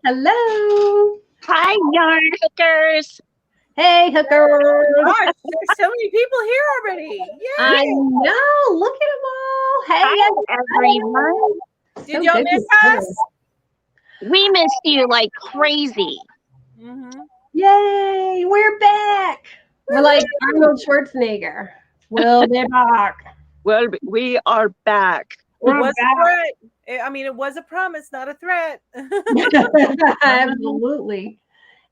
Hello. Hi, yarn hookers. Hey, hookers. Gosh, there's so many people here already. Yay. I know. Look at them all. Hey, Hi, everyone. Did y'all miss us? We missed you like crazy. Yay, we're back. We're like Arnold Schwarzenegger. We'll be back. Well, we are back. It was a threat. I mean, it was a promise, not a threat. Absolutely.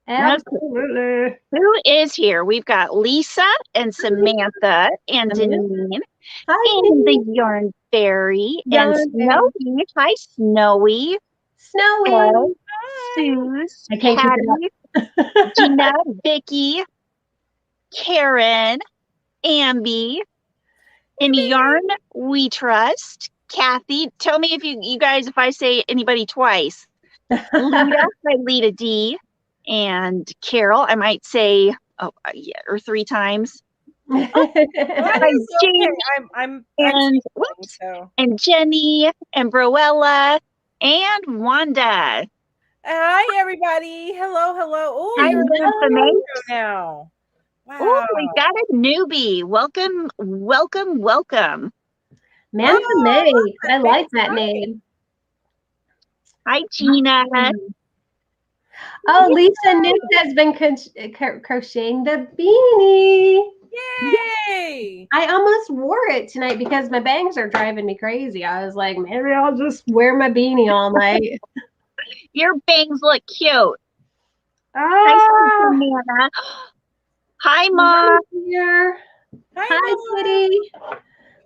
Absolutely. Who is here? We've got Lisa and Samantha and Deneen and the Yarn Fairy and Snowy. Hi, Snowy. Snowy. Suze, Patty, Gina, Vicky, Karen, Amby, in Yarn We Trust, Kathy. Tell me if you guys, if I say anybody twice. Lita, I Lita D, and Carol, I might say, or 3 times. And Jenny and Broella and Wanda. Hi, everybody. Hello. Oh, hi, now. Wow. Oh, we got a newbie. Welcome. Manta May. I like that name. Hi, Gina. Oh, Lisa Nick has been crocheting the beanie. Yay! I almost wore it tonight because my bangs are driving me crazy. I was like, maybe I'll just wear my beanie all night. Your bangs look cute. Hi, Samantha. Hi, Mom. Here. Hi, Kitty.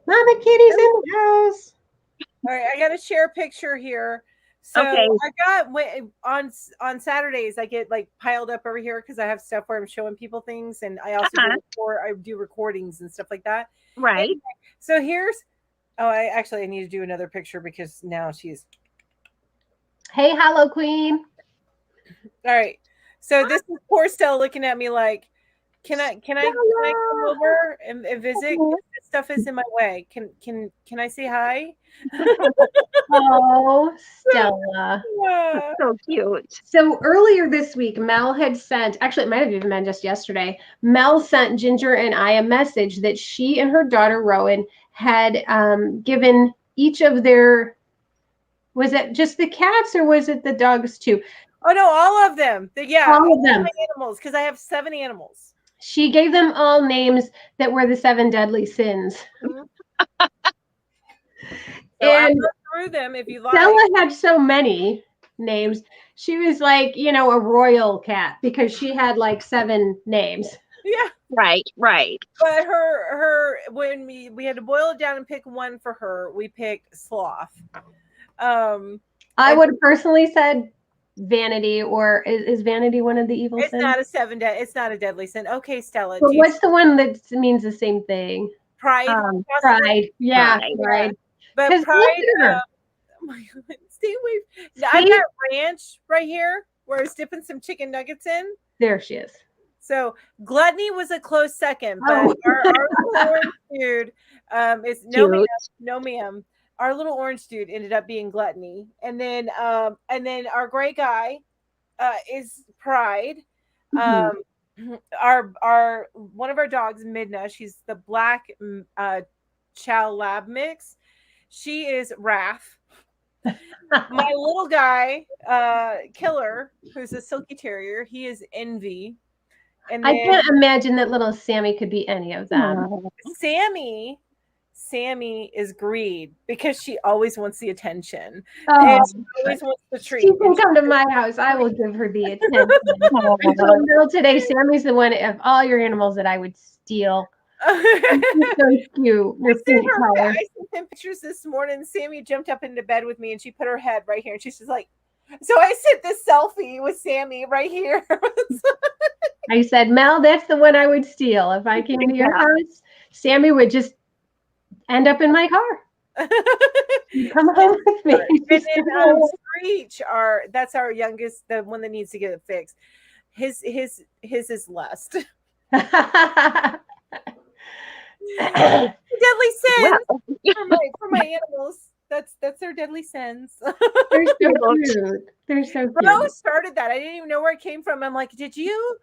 Mama Kitty's in the house. All right, I got to share a picture here. So I got on Saturdays, I get like piled up over here because I have stuff where I'm showing people things, and I also do recordings and stuff like that. Right. Anyway, so here's I need to do another picture because now she's. Hey, hello, Queen. All right. So this is poor Stella looking at me like, can I come over and visit? This stuff is in my way. Can I say hi? Oh, Stella. Yeah. So cute. So earlier this week, Mel had sent, actually it might have even been just yesterday, Mel sent Ginger and I a message that she and her daughter Rowan had given each of their Was it just the cats or was it the dogs too? Oh no, all of them. All of them. My animals, because I have 7 animals. She gave them all names that were the 7 deadly sins. Mhm. So and I'll go through them if you like. Stella had so many names. She was like, you know, a royal cat because she had like 7 names. Yeah. Right. But her when we had to boil it down and pick one for her, we picked Sloth. I would have personally said Vanity, or is Vanity one of the evil sins? It's not a 7 it's not a deadly sin. Okay, Stella. But what's the one that means the same thing? Pride. Pride. Yeah, pride. But Pride. Oh my God, stay away. I got ranch right here where I was dipping some chicken nuggets in. There she is. So Gluttony was a close second, but our little orange dude is no ma'am. Our little orange dude ended up being Gluttony, and then our gray guy is Pride. Our one of our dogs, Midna, she's the black Chow Lab mix. She is Wrath. My little guy, Killer, who's a silky terrier, he is Envy. And then, I can't imagine that little Sammy could be any of them. Sammy is Greed because she always wants the attention. Oh, and she always wants the treat. She can come to my house. I will give her the attention. I told Bill today, Sammy's the one of all your animals that I would steal. She's so cute. I sent him pictures this morning. Sammy jumped up into bed with me and she put her head right here and she's just like, so I sent this selfie with Sammy right here. I said, Mel, that's the one I would steal. If I came to your house, Sammy would just end up in my car. Come home with me. And then Screech, that's our youngest, the one that needs to get it fixed. His is Lust. Deadly sins for my animals. That's their deadly sins. They're so cute. They're so cute. Bro started that. I didn't even know where it came from. I'm like, did you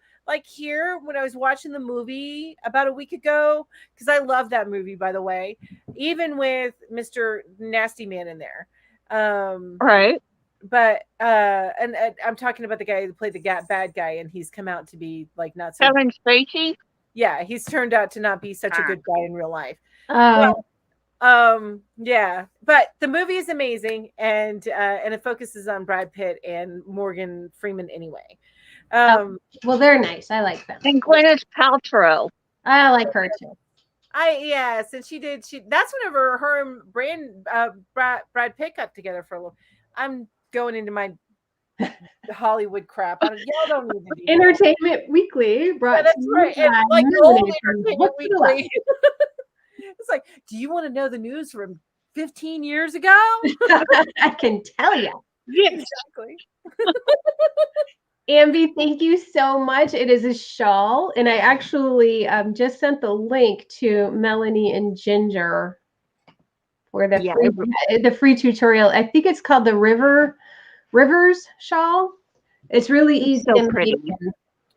hear when I was watching the movie about a week ago? Because I love that movie, by the way, even with Mr. Nasty Man in there. Right. But and I'm talking about the guy who played the bad guy, and he's come out to be like not so. Kevin Spacey. Yeah, he's turned out to not be such a good guy in real life. Yeah, but the movie is amazing, and it focuses on Brad Pitt and Morgan Freeman anyway. Well, they're nice. I like them. And Gwyneth Paltrow. I like her too. Since that's whenever her and Brad Pitt got together for a little. I'm going into my Hollywood crap. Y'all don't need to do Entertainment Weekly brought that's right. And like old Entertainment Weekly. It's like, do you want to know the news from 15 years ago? I can tell you. Yeah, exactly. Ambi, thank you so much. It is a shawl, and I actually just sent the link to Melanie and Ginger for the free tutorial. I think it's called the Rivers shawl. It's really easy. So pretty.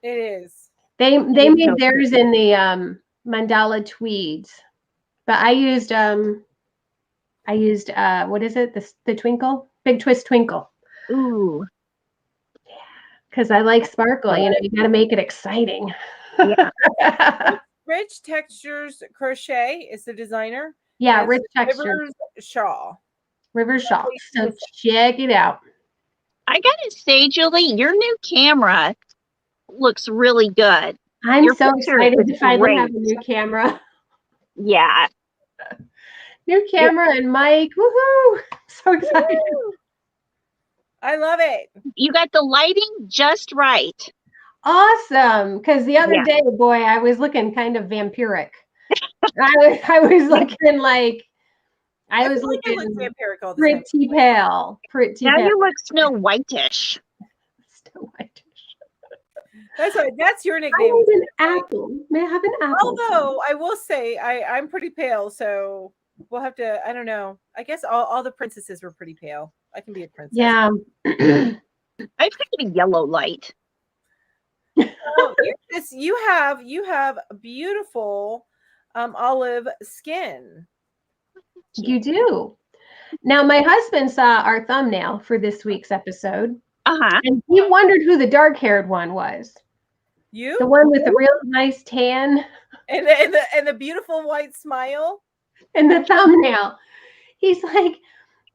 It is. They made theirs in the mandala tweeds, but I used what is it? The twinkle, big twist twinkle. Ooh. Yeah, because I like sparkle. You know, you got to make it exciting. Yeah. Rich Textures Crochet is the designer. Yeah, Rich Textures. Rivers shawl. Rivers shawl. So check it out. I gotta say, Julie, your new camera looks really good. I'm so excited to finally have a new camera. Yeah. New camera and mic. Woohoo! So excited. I love it. You got the lighting just right. Awesome. Because the other day, boy, I was looking kind of vampiric. I was looking like I was looking vampiric all the pretty pale. Now you look Snow Whitish. Snow Whitish. That's your nickname. I need an apple. May I have an apple? Although I will say I'm pretty pale, so we'll have to. I don't know. I guess all the princesses were pretty pale. I can be a princess. Yeah. I think a yellow light. You have beautiful olive skin. You do. Now, my husband saw our thumbnail for this week's episode, Uh-huh. and he wondered who the dark-haired one was. You? The one with the real nice tan And the beautiful white smile. in the thumbnail. He's like,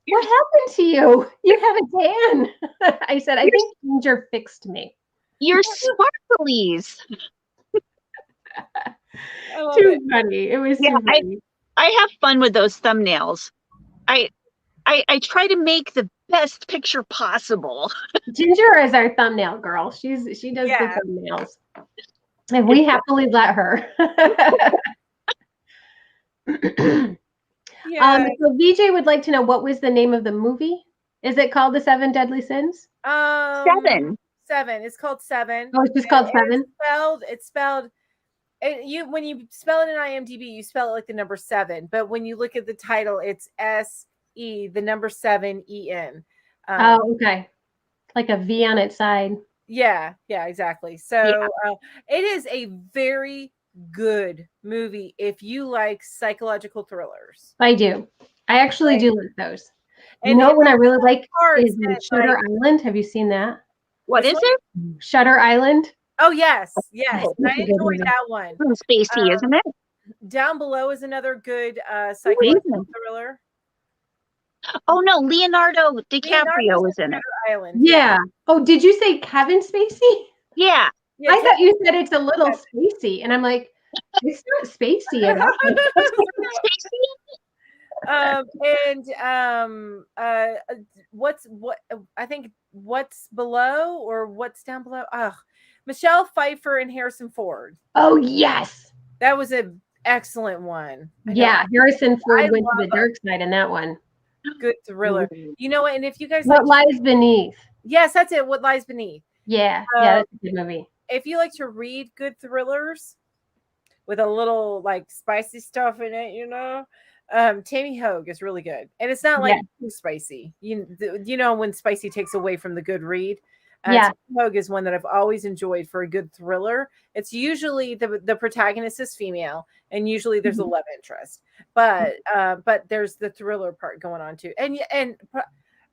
what happened to you? You have a tan. I said, I think Ginger fixed me. You're sparklies. Too funny. It was too funny. I have fun with those thumbnails. I try to make the best picture possible. Ginger is our thumbnail girl. She does the thumbnails. And we happily let her. So VJ would like to know, what was the name of the movie? Is it called The Seven Deadly Sins? Seven. It's called Seven. Oh, it's just called Seven? It's spelled when you spell it in IMDb, you spell it like the number 7. But when you look at the title, it's SE, the number 7 EN. Oh, okay. Like a V on its side. Yeah, exactly. So it is a very good movie if you like psychological thrillers. I do. I actually do like those. And you know what I really like is Shutter like, Island. Have you seen that? What is it? Shutter Island. Oh, yes. I enjoyed that one. Spacey, isn't it? Down Below is another good psychological thriller. Oh no, Leonardo DiCaprio is in it. Island. Yeah. Oh, did you say Kevin Spacey? Yeah. I thought you said it's a little spacey, and I'm like, it's not spacey at all. I think What's Below or What's Down Below? Michelle Pfeiffer and Harrison Ford. Oh yes, that was an excellent one. Yeah, Harrison Ford went to the dark side in that one. Good thriller. You know what? And if you guys What Lies Beneath? Yes, that's it. What Lies Beneath? Yeah, that's a good movie. If you like to read good thrillers with a little like spicy stuff in it, Tammy Hogue is really good, and it's not like too spicy. You know when spicy takes away from the good read. Tammy Hogue is one that I've always enjoyed for a good thriller. It's usually the protagonist is female, and usually there's a love interest, but there's the thriller part going on too. And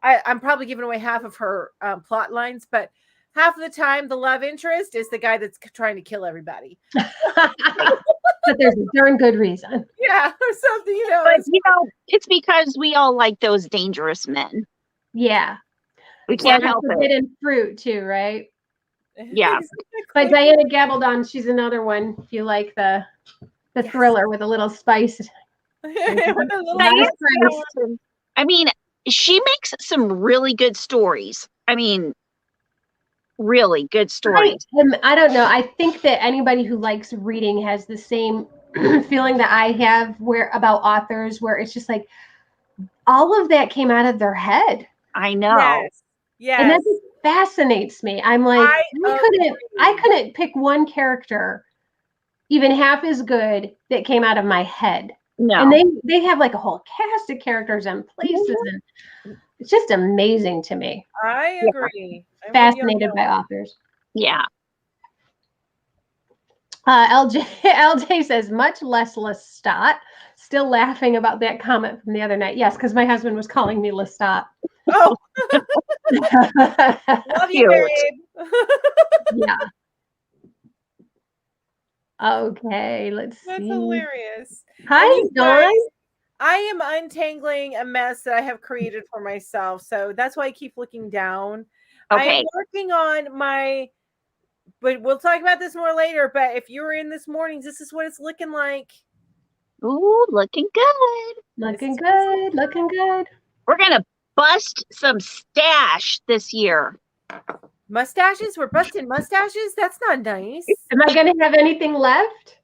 I'm probably giving away half of her plot lines, but half of the time the love interest is the guy that's trying to kill everybody. But there's a darn good reason. Yeah, or something, But it's because we all like those dangerous men. Yeah. We can't help it. Forbidden fruit too, right? Yeah. But Diana Gabaldon, she's another one. If you like the thriller with a little spice. I mean, she makes some really good stories. I mean, really good stories. I don't know. I think that anybody who likes reading has the same feeling that I have about authors, where it's just like all of that came out of their head. I know. Yes. And that just fascinates me. I'm like, I couldn't pick one character even half as good that came out of my head. No. And they have like a whole cast of characters and places, and it's just amazing to me. I agree. Yeah. Fascinated by authors. Yeah. LJ says, much less Lestat. Still laughing about that comment from the other night. Yes, because my husband was calling me Lestat. Oh. Love you, babe. Yeah. Okay, let's see. That's hilarious. Hi, Dawn. I am untangling a mess that I have created for myself. So that's why I keep looking down. Okay. I'm working on but we'll talk about this more later. But if you were in this morning, this is what it's looking like. Ooh, looking good. Looking good. Looking good. We're going to bust some stash this year. Mustaches? We're busting mustaches? That's not nice. Am I going to have anything left?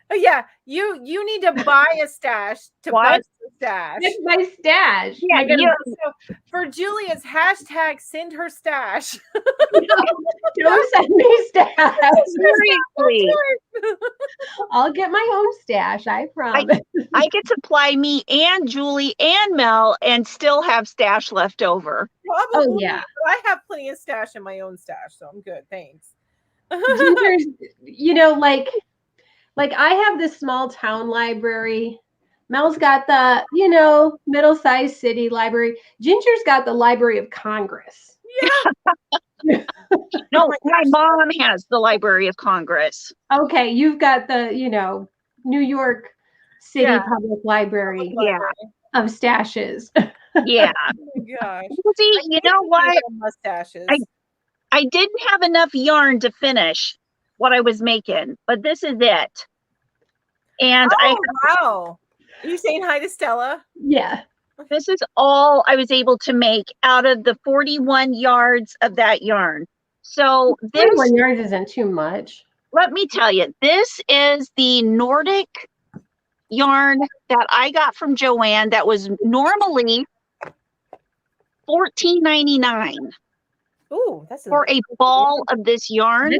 Oh, yeah, you need to buy a stash to bust a stash. It's my stash. Yeah, so for Julia's hashtag, send her stash. Don't send me stash. Seriously. I'll get my own stash, I promise. I get to supply me and Julie and Mel and still have stash left over. Probably. Oh, yeah. But I have plenty of stash in my own stash, so I'm good. Thanks. Ginger's, like I have this small town library Mel's got the, middle-sized city library. Ginger's got the Library of Congress. Yeah. No, my mom has the Library of Congress. Okay, you've got the, New York City Public Library of stashes. Yeah. Oh my gosh. See, you know what? Mustaches. I didn't have enough yarn to finish what I was making, but this is it. And wow. Are you saying hi to Stella? Yeah. This is all I was able to make out of the 41 yards of that yarn. So 41 yards isn't too much. Let me tell you, this is the Nordic yarn that I got from Joanne that was normally $14.99. Ooh, that's for a ball of this yarn.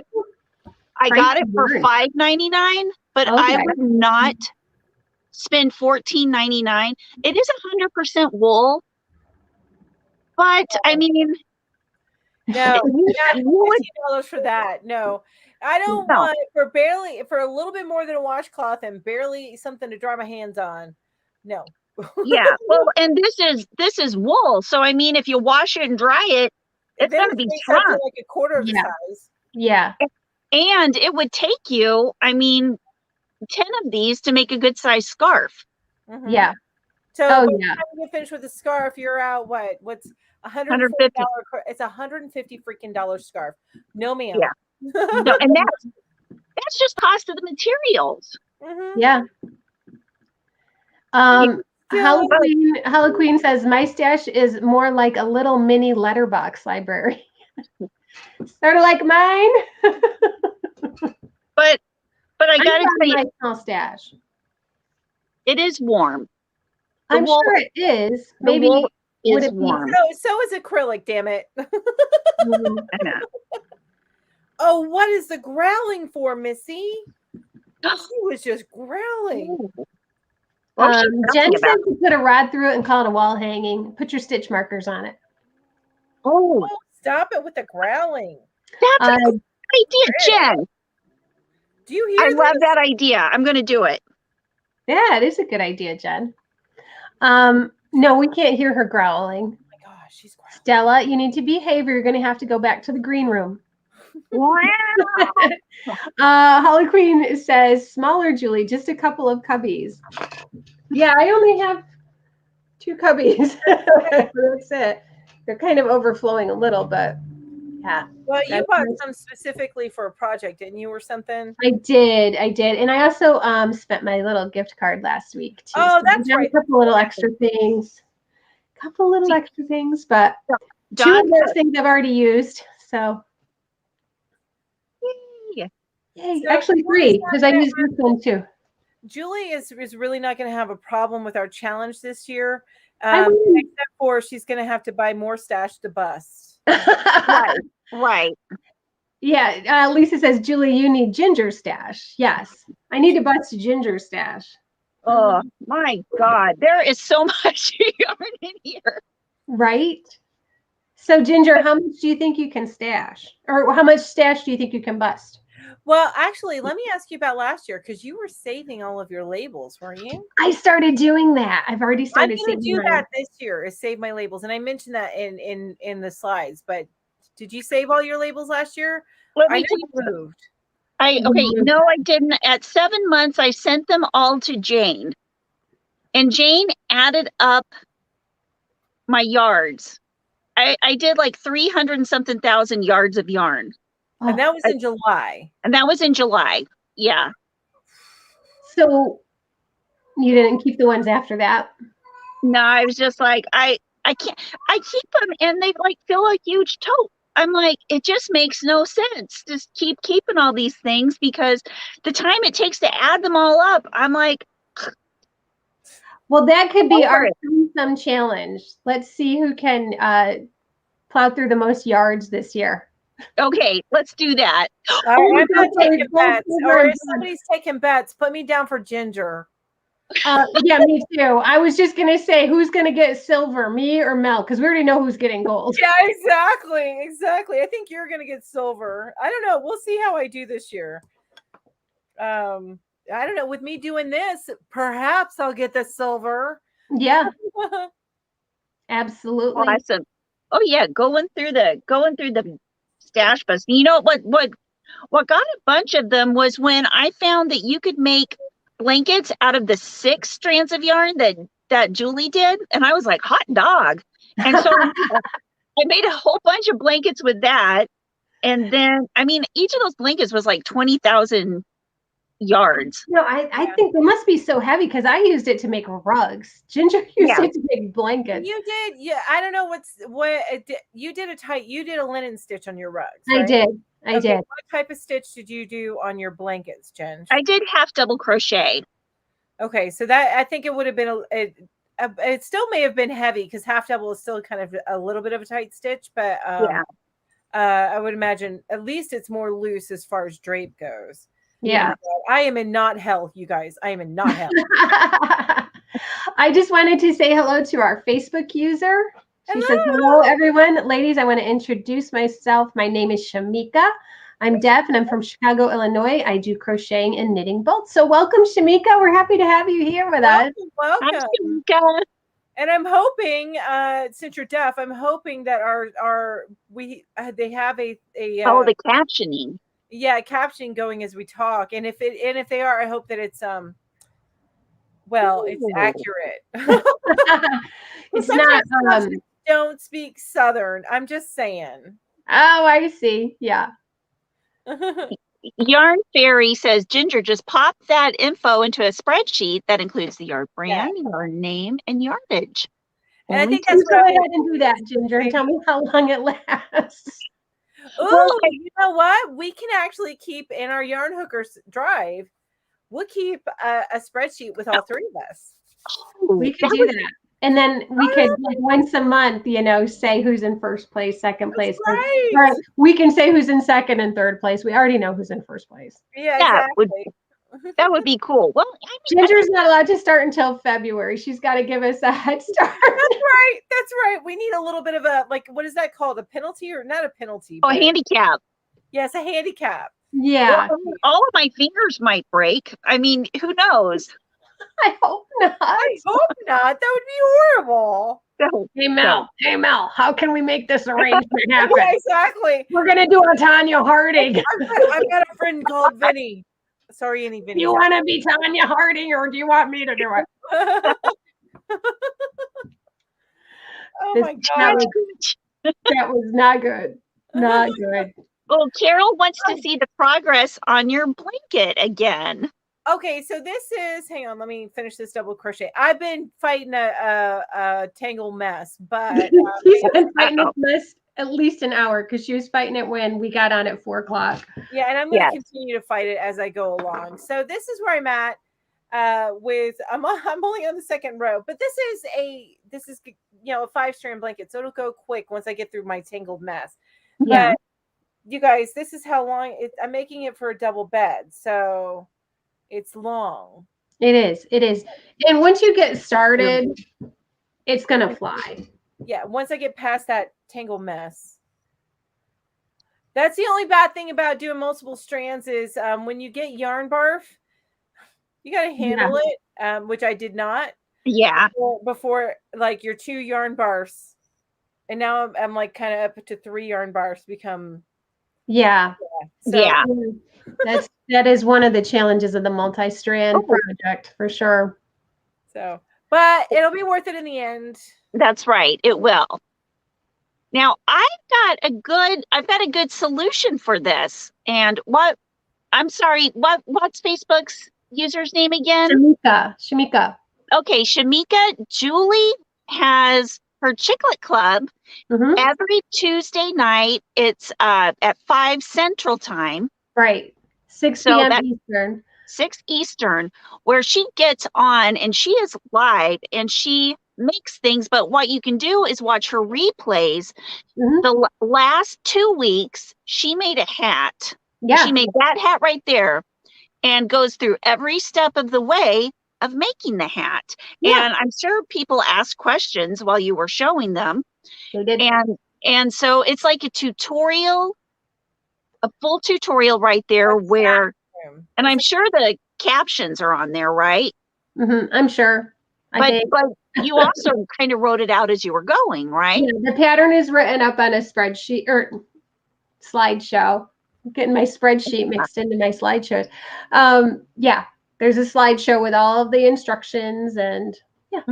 I got it for $5.99, but I would not spend $14.99. It is 100% wool, but I mean, no, $15 for that. No, I don't want for a little bit more than a washcloth and barely something to dry my hands on. No. Yeah, well, and this is wool, so I mean, if you wash it and dry it, it's going to be shrunk. Like a quarter of the size. Yeah. And it would take you, I mean, 10 of these to make a good size scarf. Mm-hmm. Yeah. So by the time you finish with the scarf, you're out what's $150? It's $150 freaking dollars scarf. No, ma'am. Yeah. No, and that's just cost of the materials. Mm-hmm. Yeah. Halloween says my stash is more like a little mini letterbox library. Sort of like mine. But I gotta say, my small stash. It is warm. I'm sure it is. Maybe would it warm? So is acrylic. Damn it. Oh, what is the growling for, Missy? Missy was just growling. Jen said to put a rod through it and call it a wall hanging. Put your stitch markers on it. Oh, stop it with the growling. That's a good idea, Jen. Do you hear I love that idea. I'm going to do it. Yeah, it is a good idea, Jen. No, we can't hear her growling. Oh my gosh, she's growling. Stella, you need to behave or you're going to have to go back to the green room. Wow. Holly Queen says, smaller, Julie, just a couple of cubbies. Yeah, I only have 2 cubbies. That's it. They're kind of overflowing a little, but yeah. Well, you bought some specifically for a project, didn't you, or something? I did. And I also spent my little gift card last week too. Oh, that's right. A couple little extra things. But 2 of those things I've already used. So yay. So actually 3, because I used this one too. Julie is really not going to have a problem with our challenge this year. Except for she's going to have to buy more stash to bust. Right. Yeah. Lisa says, Julie, you need ginger stash. Yes. I need to bust a ginger stash. Oh my God. There is so much yarn in here. Right? So Ginger, how much do you think you can stash? Or how much stash do you think you can bust? Well, actually, let me ask you about last year, because you were saving all of your labels, weren't you? I started doing that. I've already started. I'm going to do that this year, is save my labels. And I mentioned that in the slides, but did you save all your labels last year? I know you moved. No, I didn't. At 7 months, I sent them all to Jane. And Jane added up my yards. I did like 300 and something thousand yards of yarn. And that was in July. Yeah. So you didn't keep the ones after that? No, I was just like, I can't. I keep them and they like fill a huge tote. I'm like, it just makes no sense. Just keep keeping all these things because the time it takes to add them all up, I'm like. Well, that could be our some challenge. Let's see who can plow through the most yards this year. Okay, let's do that. I'm not taking bets. Or if somebody's taking bets, put me down for Ginger. Yeah, me too. I was just going to say, who's going to get silver, me or Mel? Because we already know who's getting gold. Yeah, exactly. I think you're going to get silver. I don't know. We'll see how I do this year. I don't know, with me doing this, perhaps I'll get the silver. Yeah. Absolutely. Awesome. Oh yeah, going through the stash bus. You know what got a bunch of them was when I found that you could make blankets out of the 6 strands of yarn that Julie did, and I was like, hot dog. And so I made a whole bunch of blankets with that. And then, I mean, each of those blankets was like 20,000 yards. No, I think they must be so heavy because I used it to make rugs. Ginger used it to make blankets. You did, yeah. I don't know you did a linen stitch on your rugs. Right? I did. What type of stitch did you do on your blankets, Jen? I did half double crochet. Okay, so that I think it would have been it still may have been heavy because half double is still kind of a little bit of a tight stitch, but I would imagine at least it's more loose as far as drape goes. Yeah. I am in not hell, you guys. I am in not hell. I just wanted to say hello to our Facebook user. She says, hello, everyone. Ladies, I want to introduce myself. My name is Shamika. I'm deaf and I'm from Chicago, Illinois. I do crocheting and knitting both. So welcome, Shamika. We're happy to have you here with us. Welcome. Hi, Shamika. And I'm hoping, since you're deaf, I'm hoping that they have a the captioning. Yeah, captioning going as we talk. And if they are, I hope that it's it's accurate. It's not don't speak Southern. I'm just saying. Oh, I see. Yeah. Yarn Fairy says, Ginger, just pop that info into a spreadsheet that includes the yarn brand, yarn name, and yardage. And I think that's go ahead and do that, Ginger. Tell me how long it lasts. Oh, you know what? We can actually keep in our Yarn Hookers drive. We'll keep a spreadsheet with all 3 of us. We could do that. And then we could once a month, say who's in first place, second place. Right. Or we can say who's in second and third place. We already know who's in first place. Yeah, exactly. That would be cool. Well, Ginger's not allowed to start until February. She's got to give us a head start. That's right. We need a little bit of a, what is that called? A penalty or not a penalty? A handicap. Yes, a handicap. Yeah. Well, all of my fingers might break. I mean, who knows? I hope not. I hope not. That would be horrible. Hey, Mel, how can we make this arrangement happen? Yeah, exactly. We're going to do a Tanya Harding. I've got a friend called Vinny. Sorry, any Vinny. You want to be Tanya Harding or do you want me to do it? Oh my God. That was not good. Not good. Well, Carol wants to see the progress on your blanket again. Okay, so this is, hang on, let me finish this double crochet. I've been fighting a Tangled mess, but she's been fighting this mess at least an hour because she was fighting it when we got on at 4:00. Yeah, and I'm going to continue to fight it as I go along. So this is where I'm at I'm only on the second row, but this is a 5-strand blanket, so it'll go quick once I get through my Tangled mess. Yeah. But you guys, this is how long I'm making it for a double bed, so it's long. It is. And once you get started, it's going to fly. Yeah, once I get past that Tangled mess. That's the only bad thing about doing multiple strands is when you get yarn barf, you got to handle it, which I did not. Yeah. Before like your 2 yarn barfs. And now I'm like kind of up to 3 yarn barfs become. Yeah. So, yeah. That is one of the challenges of the multi-strand project for sure. So, but it'll be worth it in the end. That's right. It will. Now I've got a good solution for this. And what's Facebook's user's name again? Shamika. Okay, Shamika. Julie has her Chicklet Club every Tuesday night. It's at 5 Central Time. Right. 6 p.m. Eastern. 6 Eastern, where she gets on and she is live and she makes things. But what you can do is watch her replays. The last 2 weeks, she made a hat. Yeah. She made that hat right there and goes through every step of the way of making the hat. Yeah. And I'm sure people asked questions while you were showing them. They did. And so it's like a tutorial, a full tutorial right there and I'm sure captions are on there, right? I'm sure. But you also kind of wrote it out as you were going, right? Yeah, the pattern is written up on a spreadsheet or slideshow. I'm getting my spreadsheet mixed into my slideshows. Yeah, there's a slideshow with all of the instructions, and yeah,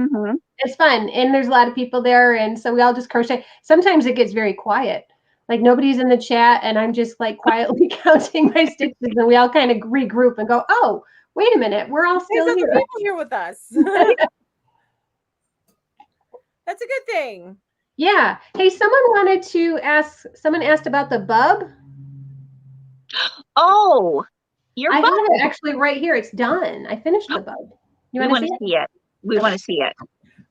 it's fun. And there's a lot of people there, and so we all just crochet. Sometimes it gets very quiet. Like nobody's in the chat, and I'm just like quietly counting my stitches, and we all kind of regroup and go, "Oh, wait a minute, we're all still There's here." other people here with us. That's a good thing. Yeah. Hey, someone asked about the bub. Oh, I have it actually right here. It's done. I finished the bub. You want to see it? We want to see it.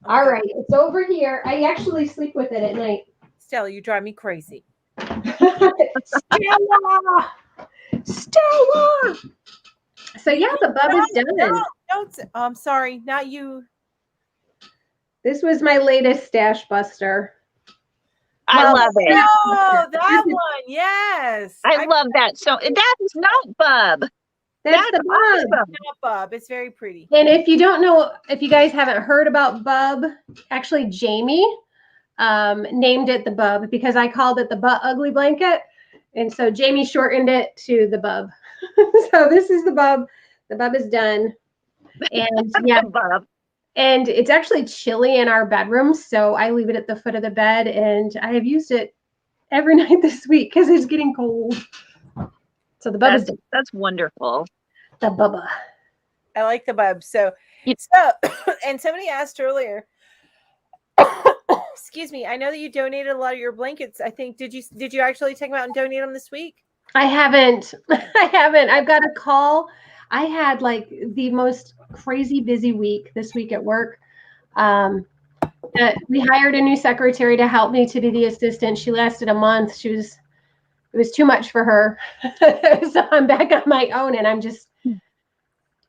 All right. It's over here. I actually sleep with it at night. Stella, you drive me crazy. Stella! So yeah, the bub is done. I'm sorry, not you. This was my latest stash buster. I love it. Oh, that one. Yes. I love that. So that is not bub. That's the bub. Not bub. It's very pretty. And if you don't know, if you guys haven't heard about bub, actually Jamie named it the bub because I called it the butt ugly blanket. And so Jamie shortened it to the bub. So this is the bub. The bub is done. And yeah, bub. And it's actually chilly in our bedroom. So I leave it at the foot of the bed, and I have used it every night this week because it's getting cold. So the bub is done. That's wonderful. The bubba. I like the bub. So and somebody asked earlier, excuse me, I know that you donated a lot of your blankets. I think did you actually take them out and donate them this week? I haven't. I've got a call. I had like the most crazy busy week this week at work. We hired a new secretary to help me to be the assistant. She lasted a month. It was too much for her. So I'm back on my own, and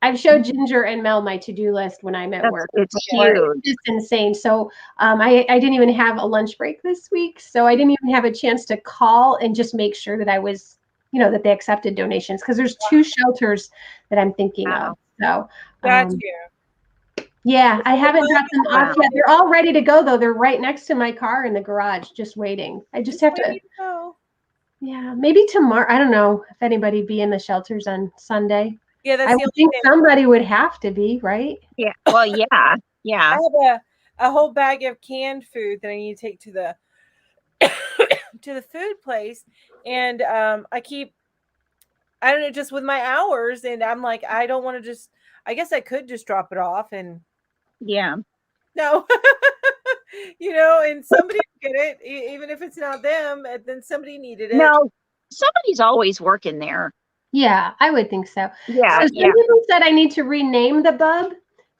I've showed Ginger and Mel my to-do list when I'm at work. It's huge. It's insane. So I didn't even have a lunch break this week. So I didn't even have a chance to call and just make sure that I was, that they accepted donations, because there's 2 shelters that I'm thinking of. So yeah, I haven't got them off yet. They're all ready to go though. They're right next to my car in the garage, just waiting. I just have to go. Yeah, maybe tomorrow. I don't know if anybody be in the shelters on Sunday. Yeah, that's I would think somebody would have to be, right? Yeah. Well, yeah. I have a whole bag of canned food that I need to take to the to the food place, and I don't know, just with my hours, and I'm like, I don't want to I guess I could just drop it off, and no, and somebody would get it, even if it's not them, and then somebody needed it. No, somebody's always working there. Yeah, I would think so. Yeah. So some people said I need to rename the bub.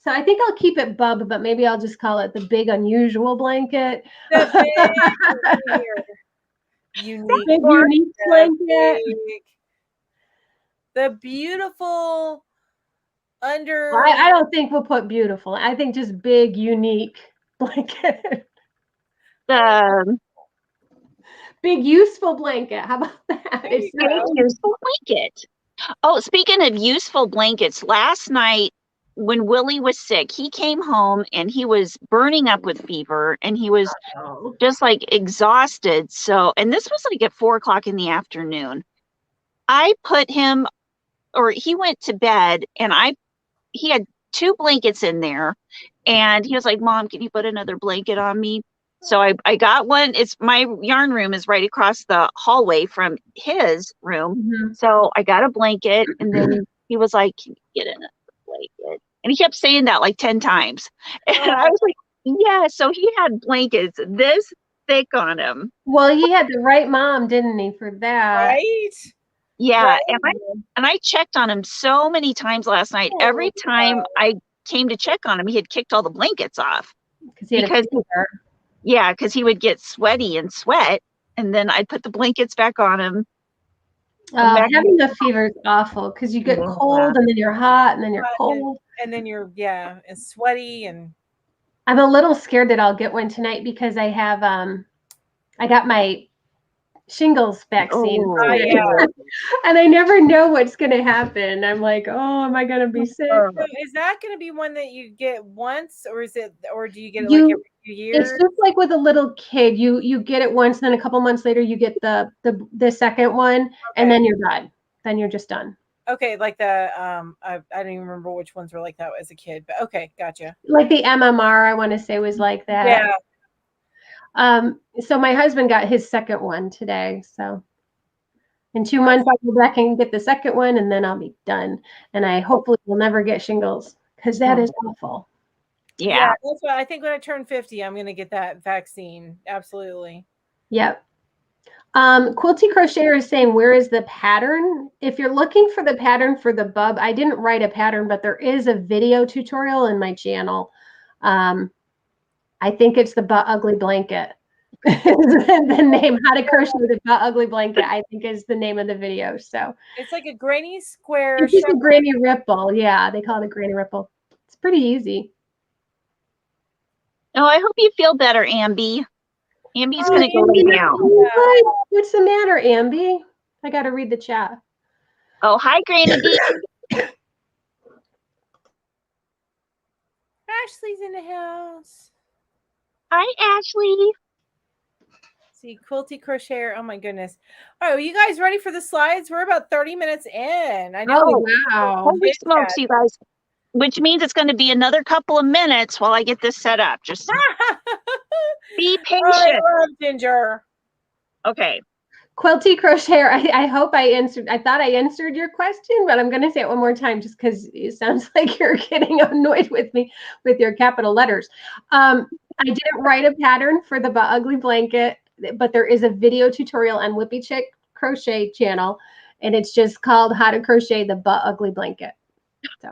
So I think I'll keep it bub, but maybe I'll just call it the big unusual blanket. The big unique blanket. The beautiful under. I don't think we'll put beautiful. I think just big, unique blanket. The big, useful blanket. How about that? Big, useful blanket. Oh, speaking of useful blankets, last night when Willie was sick, he came home and he was burning up with fever, and he was just like exhausted. So, and this was like at 4:00 in the afternoon. I put him, or he went to bed, and he had 2 blankets in there, and he was like, "Mom, can you put another blanket on me?" So I got one. It's my yarn room is right across the hallway from his room. Mm-hmm. So I got a blanket, and then he was like, "Can you get another blanket?" And he kept saying that like 10 times. And I was like, yeah. So he had blankets this thick on him. Well, he had the right mom, didn't he, for that? Right. Yeah. Right. And I checked on him so many times last night. Every time I came to check on him, he had kicked all the blankets off. Because he would get sweaty and sweat, and then I'd put the blankets back on him. Having the fever is awful because you get cold, and then you're hot, and then you're cold. And then you're, and sweaty. And I'm a little scared that I'll get one tonight because I have, I got my shingles vaccine. Oh, yeah. And I never know what's going to happen. I'm like, oh, am I going to be sick? So is that going to be one that you get once, or do you get it like every few years? It's just like with a little kid. You get it once, then a couple months later you get the second one, and then you're done. Then you're just done. Okay, like the I don't even remember which ones were like that as a kid, but okay, gotcha. Like the MMR, I want to say was like that. Yeah. So my husband got his second one today. So in 2 months I'll go back and get the second one, and then I'll be done. And I hopefully will never get shingles because that is awful. Yeah, that's why I think when I turn 50, I'm gonna get that vaccine. Absolutely. Yep. Quilty Crocheter is saying, where is the pattern? If you're looking for the pattern for the bub, I didn't write a pattern, but there is a video tutorial in my channel. I think it's the Butt Ugly Blanket. The name, how to crochet the Butt Ugly Blanket, I think is the name of the video. So it's like a granny square. It's just a granny ripple. Yeah, they call it a granny ripple. It's pretty easy. Oh, I hope you feel better, Ambi. Ambi's going to go lay down. What's the matter, Ambi? I got to read the chat. Oh, hi, Granny D. Ashley's in the house. Hi, Ashley. See, Quilty Crocheter. Oh my goodness. All right, well, you guys ready for the slides? We're about 30 minutes in. I know. Oh, wow. Holy smokes, you guys. Which means it's going to be another couple of minutes while I get this set up. Just be patient. I love Ginger. Okay. Quilty Crocheter, I hope I answered. I thought I answered your question, but I'm going to say it one more time just because it sounds like you're getting annoyed with me with your capital letters. I didn't write a pattern for the Butt Ugly Blanket, but there is a video tutorial on Whippy Chick Crochet channel, and it's just called How to Crochet the Butt Ugly Blanket. So.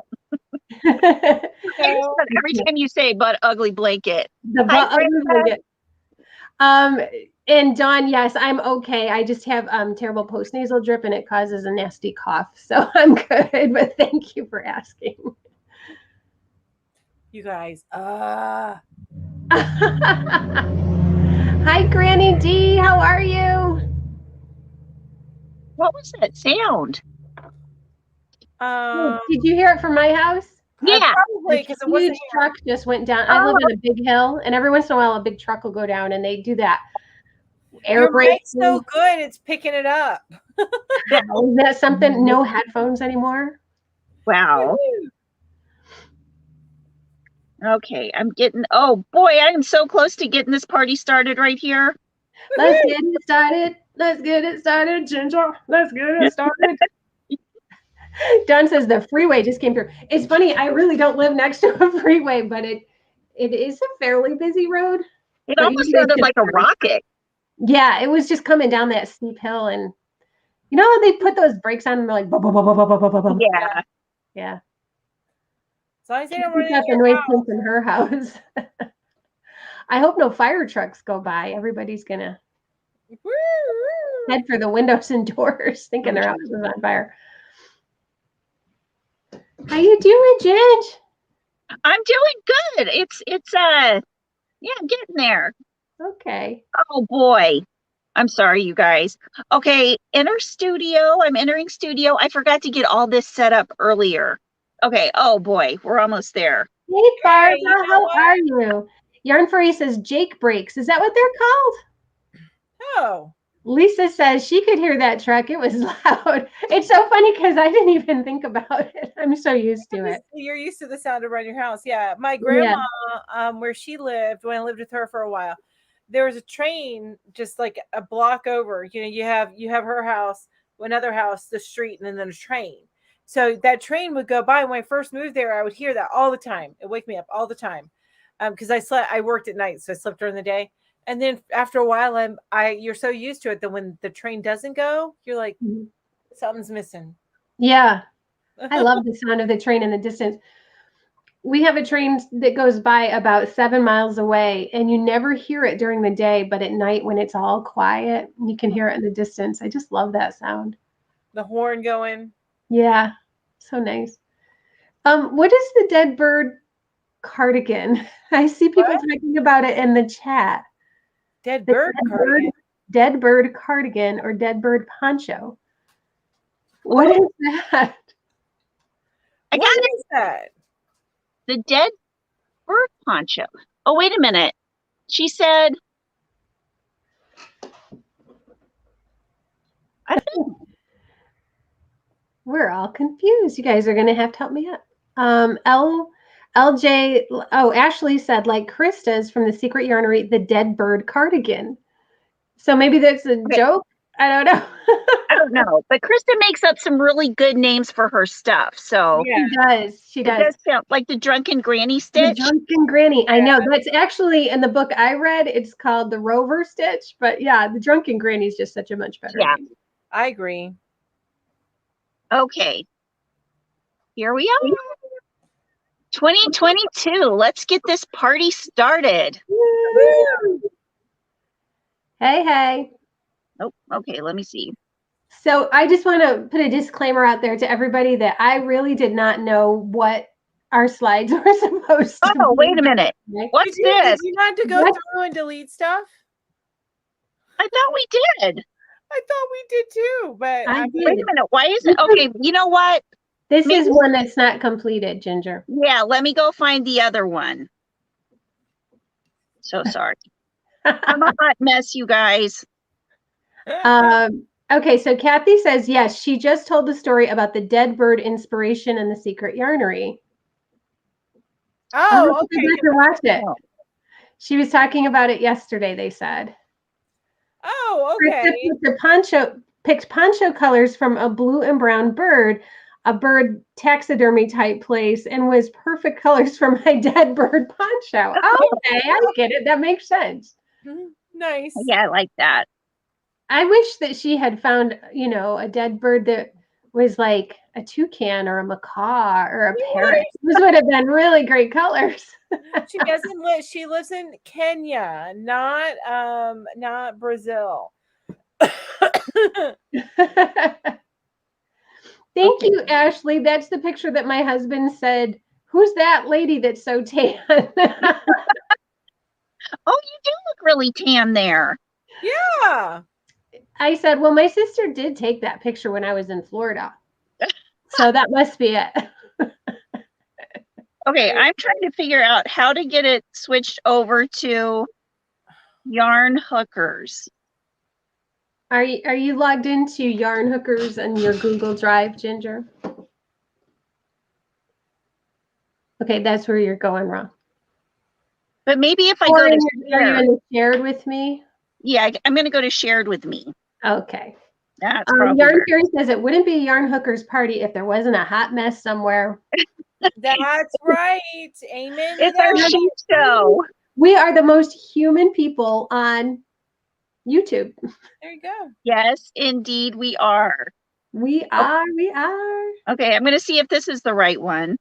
Every time you say Butt Ugly Blanket. The Butt Ugly Blanket. And Dawn, yes, I'm okay. I just have terrible postnasal drip and it causes a nasty cough. So I'm good, but thank you for asking. You guys. Hi, Granny D. How are you? What was that sound? Did you hear it from my house? Yeah. Probably because it wasn't truck just went down. I live on a big hill, and every once in a while a big truck will go down, and they do that. Your mic's so good, it's picking it up. Is that something? No headphones anymore? Wow. Okay, I'm getting, oh boy, I'm so close to getting this party started right here. Let's get it started. Let's get it started, Ginger. Let's get it started. Don says the freeway just came through. It's funny, I really don't live next to a freeway, but it is a fairly busy road. It almost sounded like a rocket. Yeah, it was just coming down that steep hill, and you know they put those brakes on and they're like bum, bum, bum, bum, bum, bum, bum. Yeah. Yeah. So I say don't run the noise comes from her house. I hope no fire trucks go by. Everybody's gonna head for the windows and doors, thinking their house is on fire. How you doing, Ginge? I'm doing good. It's yeah, I'm getting there. Okay. Oh boy. I'm sorry, you guys. Okay, enter studio. I'm entering studio. I forgot to get all this set up earlier. Okay, oh boy, we're almost there. Hey, Barbara, how are you? Yarn Furry says Jake breaks. Is that what they're called? Oh. Lisa says she could hear that truck. It was loud. It's so funny because I didn't even think about it. I'm so used to it. You're used to the sound around your house. Yeah. My grandma, where she lived, when I lived with her for a while, there was a train just like a block over. You know, you have her house, another house, the street, and then a train. So that train would go by. When I first moved there, I would hear that all the time. It wake me up all the time. Because I worked at night, so I slept during the day. And then after a while, you're so used to it that when the train doesn't go, you're like, something's missing. Yeah. I love the sound of the train in the distance. We have a train that goes by about 7 miles away, and you never hear it during the day, but at night when it's all quiet, you can hear it in the distance. I just love that sound. The horn going. Yeah. So nice. What is the dead bird cardigan? I see people talking about it in the chat. Dead bird cardigan. dead bird cardigan or dead bird poncho. What is that? What is that? The dead bird poncho. Oh, wait a minute. She said, I think we're all confused. You guys are going to have to help me up. LJ, Ashley said, like Krista's from the Secret Yarnery, the dead bird cardigan. So maybe that's a joke. I don't know. I don't know. But Krista makes up some really good names for her stuff. So yeah. She does. It does sound like the Drunken Granny Stitch. The Drunken Granny. I know. That's actually in the book I read. It's called the Rover Stitch. But yeah, the Drunken Granny is just such a much better name. I agree. Okay. Here we are. 2022. Let's get this party started. Woo! Hey. Oh, okay. Let me see. So I just want to put a disclaimer out there to everybody that I really did not know what our slides were supposed to be. Oh, wait a minute. What's this? Did you not have to go through and delete stuff? I thought we did. I thought we did too, but wait a minute. Why is it? Okay, you know what? This is one that's not completed, Ginger. Yeah, let me go find the other one. So sorry. I'm a hot mess, you guys. Okay, so Kathy says, yes, she just told the story about the dead bird inspiration in the Secret Yarnery. Oh, okay. I to watch it. She was talking about it yesterday, they said. Oh, okay. Picked poncho colors from a blue and brown bird, a bird taxidermy type place, and was perfect colors for my dead bird poncho. Okay, I get it. That makes sense. Nice. Yeah, I like that. I wish that she had found, a dead bird that was like a toucan or a macaw or a parrot. Those would have been really great colors. She doesn't live. She lives in Kenya, not Brazil. Thank you, Ashley. That's the picture that my husband said, who's that lady that's so tan? Oh, you do look really tan there. Yeah. I said, well, my sister did take that picture when I was in Florida. So that must be it. Okay, I'm trying to figure out how to get it switched over to Yarn Hookers. Are you logged into Yarn Hookers and your Google Drive, Ginger? Okay, that's where you're going wrong. But maybe if I go to are you in the shared with me? Yeah, I'm going to go to shared with me. Okay. That's Yarn Theory says it wouldn't be a Yarn Hookers party if there wasn't a hot mess somewhere. That's right. Amen. It's our sheep show. We are the most human people on YouTube. There you go. Yes, indeed we are. We are. Okay, I'm going to see if this is the right one.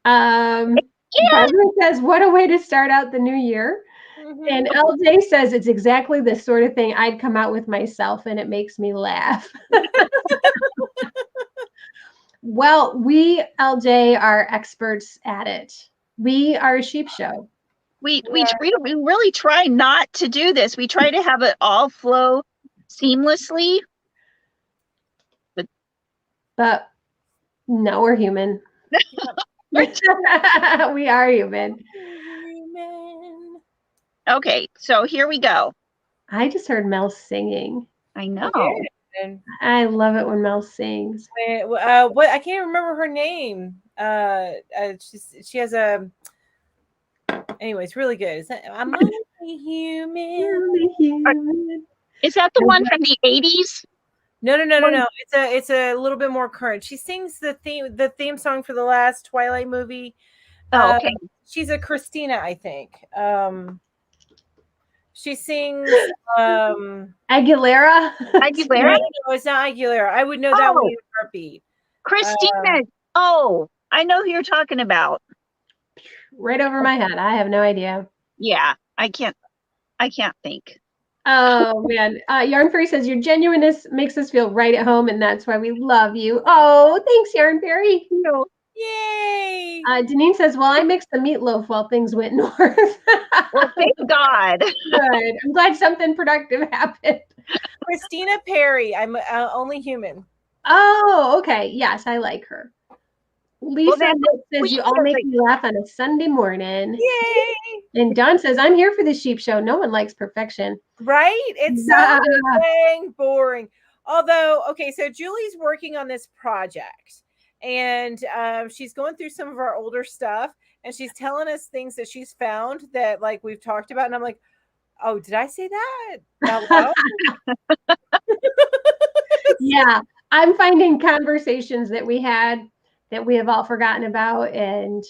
Barbara says, what a way to start out the new year. Mm-hmm. And LJ says it's exactly the sort of thing I'd come out with myself, and it makes me laugh. Well, we, LJ, are experts at it. We are a sheep show. We really try not to do this. We try to have it all flow seamlessly. But no, we're human. We are human. Okay, so here we go. I just heard Mel singing. I know. Okay. I love it when Mel sings. What I can't remember her name. She has a. Anyway, it's really good. I'm only human. Is that the one from the 80s? No. It's a little bit more current. She sings the theme song for the last Twilight movie. Oh, okay. She's a Christina, I think. She sings Aguilera. Aguilera? No, it's not Aguilera. I would know that one in a heartbeat. Christina. I know who you're talking about. Right over my head. I have no idea. Yeah, I can't think. Oh man. Yarn Fairy says your genuineness makes us feel right at home, and that's why we love you. Oh, thanks, Yarn Fairy. No. Yay! Denise says, well, I mixed the meatloaf while things went north. Well, thank God. Good. I'm glad something productive happened. Christina Perry. I'm Only Human. Oh, okay. Yes, I like her. Lisa says, you all make me laugh on a Sunday morning. Yay! And Don says, I'm here for the sheep show. No one likes perfection. Right? It's so dang boring. Although, okay, so Julie's working on this project. And she's going through some of our older stuff. And she's telling us things that she's found that, like, we've talked about. And I'm like, oh, did I say that? Yeah, I'm finding conversations that we had that we have all forgotten about, and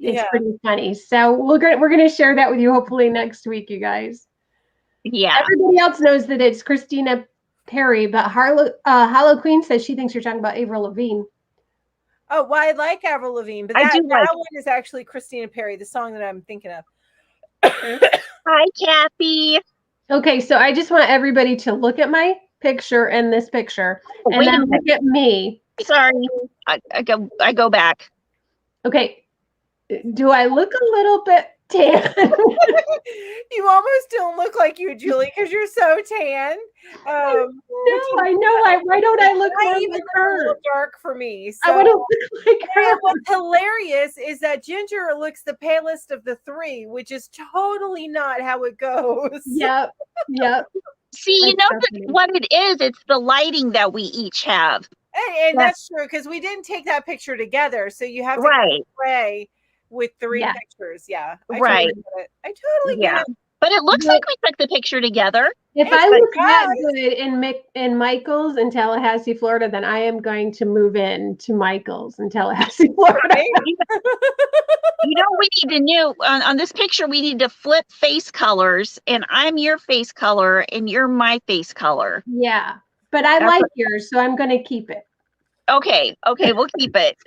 it's pretty funny. So we're gonna share that with you hopefully next week, you guys. Yeah. Everybody else knows that it's Christina Perry, but Hollow Queen says she thinks you're talking about Avril Lavigne. Oh, well, I like Avril Lavigne, but that one is actually Christina Perry, the song that I'm thinking of. Hi, Kathy. Okay, so I just want everybody to look at my picture and this picture, and then look at me. Sorry, I go back. Okay, do I look a little bit tan? You almost don't look like you, Julie, because you're so tan. No, I know. Why don't I look more like her? A little dark for me. So. I want to look like her. What's hilarious is that Ginger looks the palest of the three, which is totally not how it goes. Yep. See, you know what it is? It's the lighting that we each have. And that's true, because we didn't take that picture together. So you have to play with three pictures. Yeah. I totally get it. But it looks like we took the picture together. If I look that good in Michael's in Tallahassee, Florida, then I am going to move in to Michael's in Tallahassee, Florida. You know, we need to know on this picture, we need to flip face colors, and I'm your face color and you're my face color. Yeah, but I like yours, so I'm going to keep it. Okay, we'll keep it.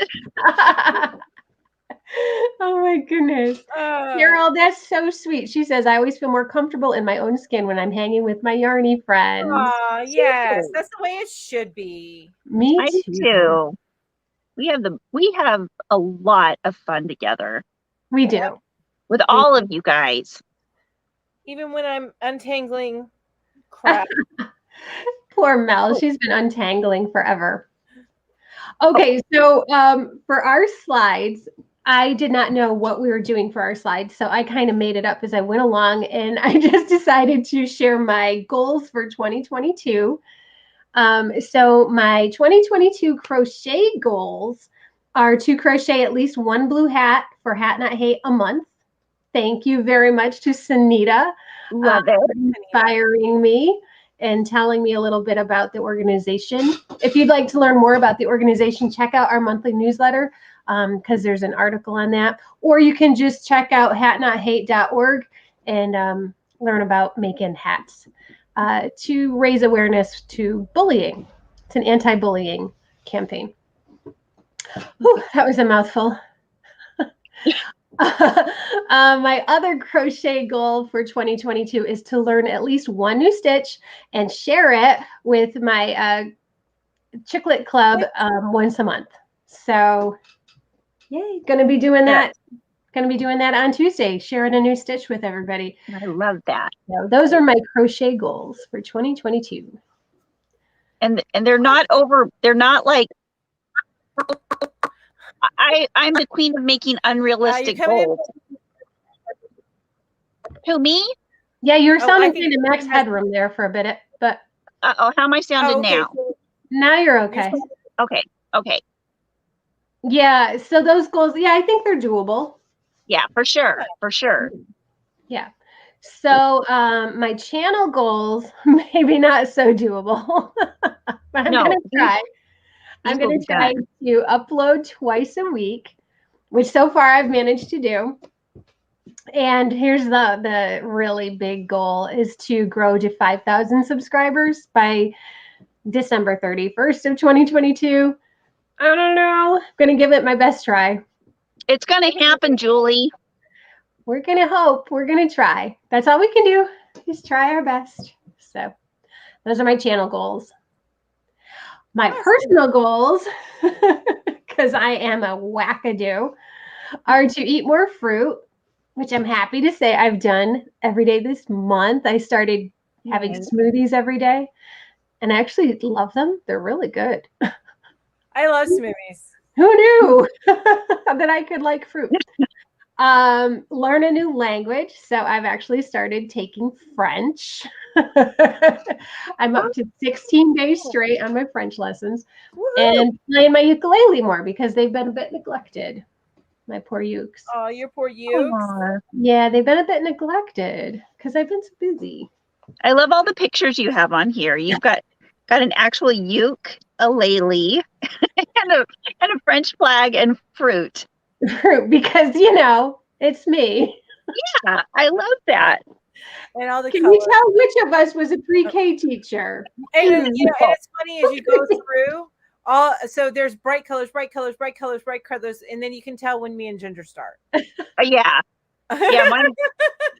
Oh my goodness. Carol, that's so sweet. She says, I always feel more comfortable in my own skin when I'm hanging with my yarny friends. Yes, that's the way it should be. Me too. We have a lot of fun together. We do. With all of you guys. Even when I'm untangling crap. Poor Mel. She's been untangling forever. Okay, so for our slides, I did not know what we were doing for our slides, so I kind of made it up as I went along, and I just decided to share my goals for 2022. So my 2022 crochet goals are to crochet at least one blue hat for Hat Not Hate a month. Thank you very much to Sunita for inspiring me and telling me a little bit about the organization. If you'd like to learn more about the organization, check out our monthly newsletter because there's an article on that. Or you can just check out hatnothate.org and learn about making hats to raise awareness to bullying. It's an anti-bullying campaign. Whew, that was a mouthful. My other crochet goal for 2022 is to learn at least one new stitch and share it with my Chicklet Club once a month. So, yay, gonna be doing that. Gonna be doing that on Tuesday, sharing a new stitch with everybody. I love that. So those are my crochet goals for 2022. And they're not like I'm the queen of making unrealistic goals. Who, me? Yeah, you're sounding kind of max headroom there for a bit, but how am I sounding now? Now you're okay. Okay. Yeah, so those goals, I think they're doable. Yeah, for sure. Yeah. So my channel goals, maybe not so doable, but I'm gonna try. I'm going to try to upload twice a week, which so far I've managed to do. And here's the really big goal is to grow to 5,000 subscribers by December 31st of 2022. I don't know. I'm going to give it my best try. It's going to happen, Julie. We're going to hope. We're going to try. That's all we can do is try our best. So those are my channel goals. My personal goals, because I am a wackadoo, are to eat more fruit, which I'm happy to say I've done every day this month. I started having smoothies every day, and I actually love them. They're really good. I love smoothies. Who knew that I could like fruit? Learn a new language. So I've actually started taking French. I'm up to 16 days straight on my French lessons. Woo-hoo! And playing my ukulele more because they've been a bit neglected. My poor ukes. Oh, your poor ukes. Yeah, they've been a bit neglected because I've been so busy. I love all the pictures you have on here. You've got an actual ukulele and a French flag and fruit. Fruit, because it's me. Yeah, I love that. And all the Can you tell which of us was a pre-K teacher? And, and it's funny as you go through so there's bright colors, and then you can tell when me and Ginger start. Yeah. Yeah, mine.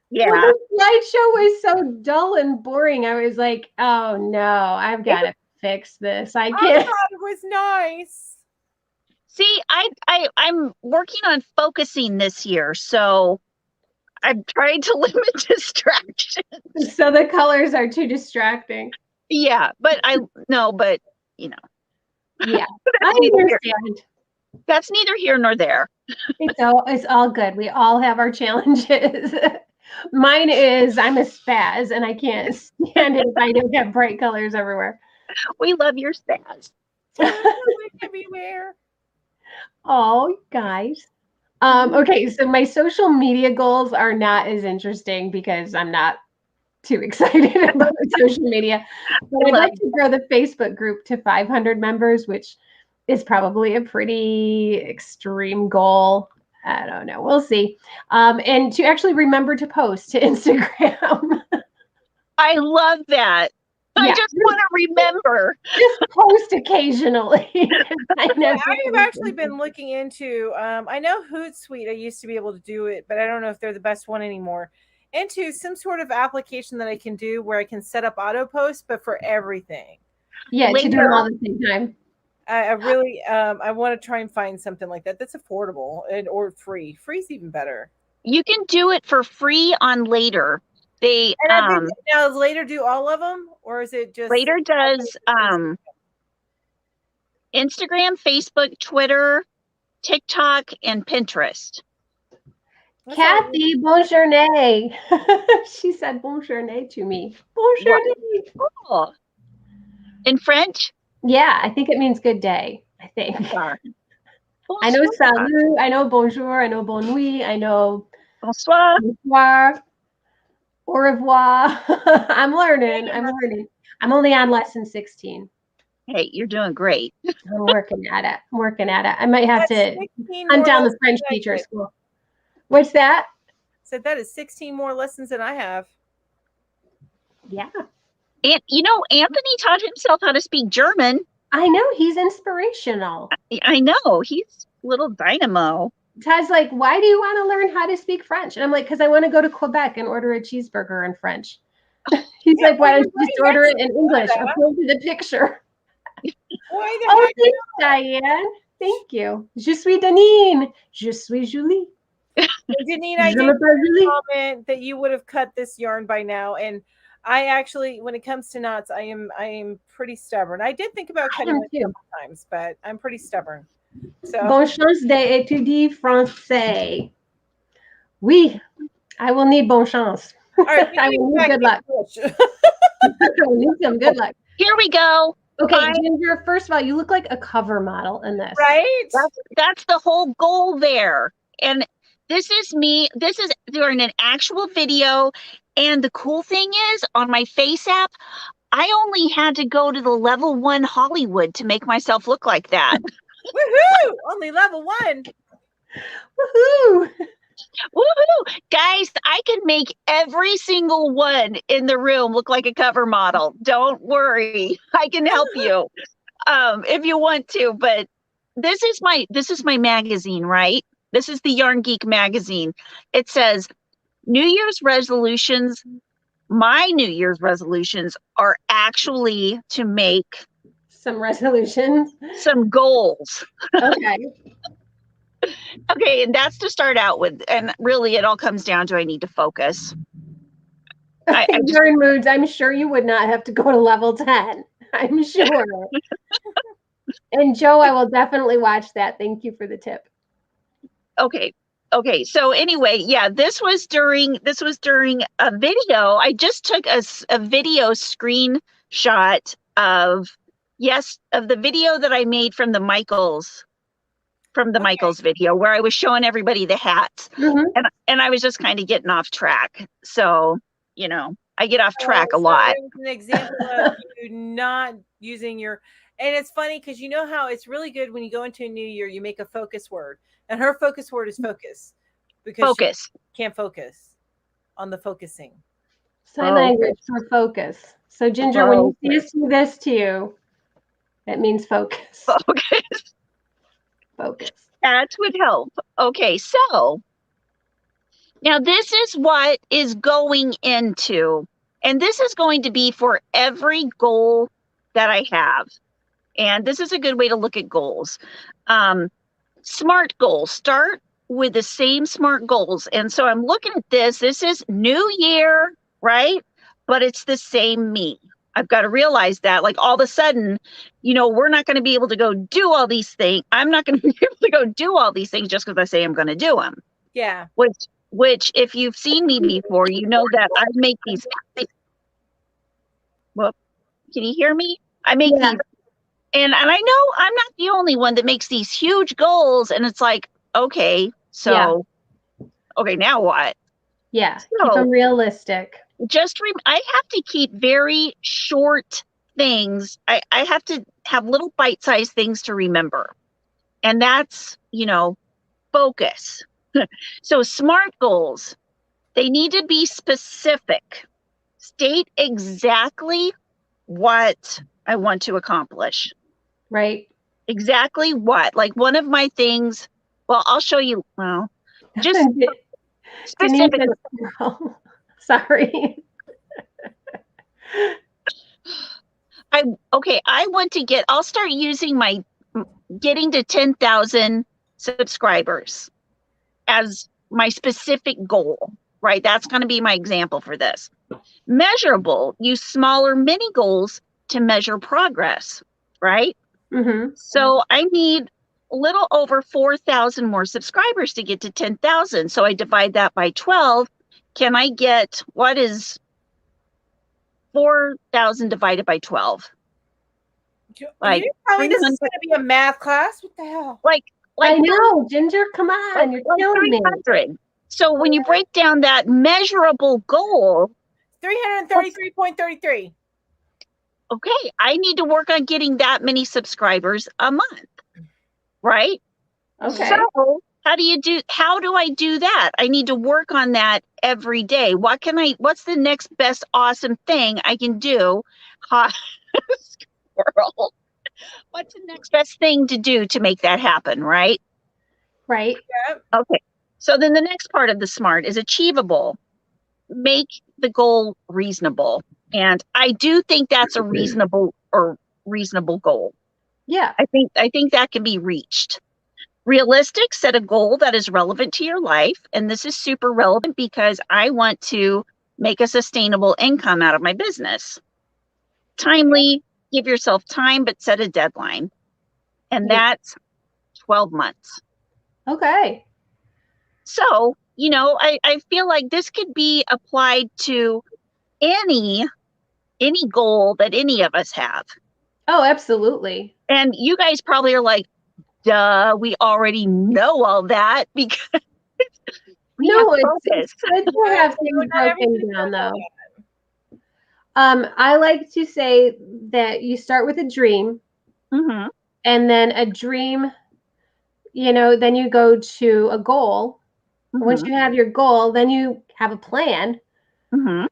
Yeah. Well, the slideshow was so dull and boring. I was like, oh no, I've got to fix this. I can't. I thought it was nice. See, I'm working on focusing this year, so I'm trying to limit distractions. So the colors are too distracting. Yeah, but Yeah, I understand. That's neither here nor there. It's all good. We all have our challenges. Mine is I'm a spaz and I can't stand it if I don't have bright colors everywhere. We love your spaz. Everywhere. Oh, guys. Okay, so my social media goals are not as interesting because I'm not too excited about social media. But I'd like to grow the Facebook group to 500 members, which is probably a pretty extreme goal. I don't know. We'll see. And to actually remember to post to Instagram. I love that. Yeah. I just want to remember. Just post occasionally. I've actually been looking into, I know Hootsuite, I used to be able to do it, but I don't know if they're the best one anymore. Into some sort of application that I can do where I can set up auto posts, but for everything. Yeah, to do them all at the same time. I really, I want to try and find something like that that's affordable or free. Free's even better. You can do it for free on Later. Now does Later do all of them, or is it just Later does Instagram, Facebook, Twitter, TikTok, and Pinterest. Kathy, bonjourné. She said bonjourné to me. Bonjourné. Cool. In French? Yeah, I think it means good day. I think. I know salut. I know bonjour. I know bonne nuit. I know bonsoir. Bonsoir. Au revoir. I'm learning. I'm only on lesson 16. Hey, you're doing great. I'm working at it. I might have to hunt down the French teacher school. What's that? Said that is 16 more lessons than I have. Yeah. And Anthony taught himself how to speak German. I know, he's inspirational. I know, he's a little dynamo. Tad's like, why do you want to learn how to speak French? And I'm like, because I want to go to Quebec and order a cheeseburger in French. He's like, why don't you just order it in English? I'll put the picture. Oh, thanks, Diane. Thank you. Je suis Denine. Je suis Julie. Denine, I did comment that you would have cut this yarn by now, and I actually, when it comes to knots, I am pretty stubborn. I did think about cutting it sometimes, but I'm pretty stubborn. So. Bonne chance d'étudier français. Oui, I will need bonne chance. All right, I will need good luck. I will need some good luck. Here we go. Okay, Ginger, first of all, you look like a cover model in this. Right? That's the whole goal there. And this is me. This is during an actual video. And the cool thing is, on my Face app, I only had to go to the level 1 Hollywood to make myself look like that. Woohoo! Only level 1. Woohoo! Woohoo! Guys, I can make every single one in the room look like a cover model. Don't worry. I can help you if you want to. But this is my magazine, right? This is the Yarn Geek magazine. It says New Year's resolutions. My New Year's resolutions are actually to make Some resolutions. Some goals. Okay. Okay, and that's to start out with. And really, it all comes down to I need to focus. You're in moods. I'm sure you would not have to go to level 10. I'm sure. And Joe, I will definitely watch that. Thank you for the tip. Okay. Okay. So anyway, yeah, this was during a video. I just took a video screenshot of the video that I made from the Michaels video where I was showing everybody the hats. Mm-hmm. And I was just kind of getting off track. So, I get off track a lot. It was an example of you not using your, and it's funny because you know how it's really good when you go into a new year, you make a focus word, and her focus word is focus, because Focus. she can't focus on the focusing. Sign language for focus. So Ginger, when you see this to you, that means focus. Focus. Focus. That would help. Okay, so now this is what is going into, and this is going to be for every goal that I have. And this is a good way to look at goals. SMART goals. Start with the same SMART goals. And so I'm looking at this. This is new year, right? But it's the same me. I've got to realize that, like, all of a sudden, we're not going to be able to go do all these things. I'm not going to be able to go do all these things just because I say I'm going to do them. Yeah. Which, if you've seen me before, you know that I make these. Well, can you hear me? I make these. And I know I'm not the only one that makes these huge goals. And it's like, okay, so, okay, now what? Yeah, so, keep them realistic. I have to keep very short things. I have to have little bite-sized things to remember. And that's, focus. So SMART goals, they need to be specific. State exactly what I want to accomplish. Right. Exactly what? Like one of my things, well, I'll show you. Well, just specifically. Sorry. I want to I'll start using getting to 10,000 subscribers as my specific goal, right? That's going to be my example for this. Measurable, use smaller mini goals to measure progress, right? Mm-hmm. So I need a little over 4,000 more subscribers to get to 10,000. So I divide that by 12. Can I get, what is 4,000 divided by 12? Like, you probably this is going to be a math class. What the hell? Like I know, Ginger, come on, you're killing me. So when you break down that measurable goal, 333.33. Okay, I need to work on getting that many subscribers a month, right? Okay. So how do I do that? I need to work on that every day. What's the next best awesome thing I can do? Squirrel. What's the next best thing to do to make that happen, right? Right. Yeah. Okay. So then the next part of the SMART is achievable. Make the goal reasonable. And I do think that's a reasonable goal. Yeah. I think that can be reached. Realistic, set a goal that is relevant to your life. And this is super relevant because I want to make a sustainable income out of my business. Timely, give yourself time, but set a deadline. And that's 12 months. Okay. So, I feel like this could be applied to any goal that any of us have. Oh, absolutely. And you guys probably are like, duh, we already know all that because it's good to have things broken down though. I like to say that you start with a dream, mm-hmm. and then a dream, then you go to a goal. Mm-hmm. Once you have your goal, then you have a plan. Mm-hmm.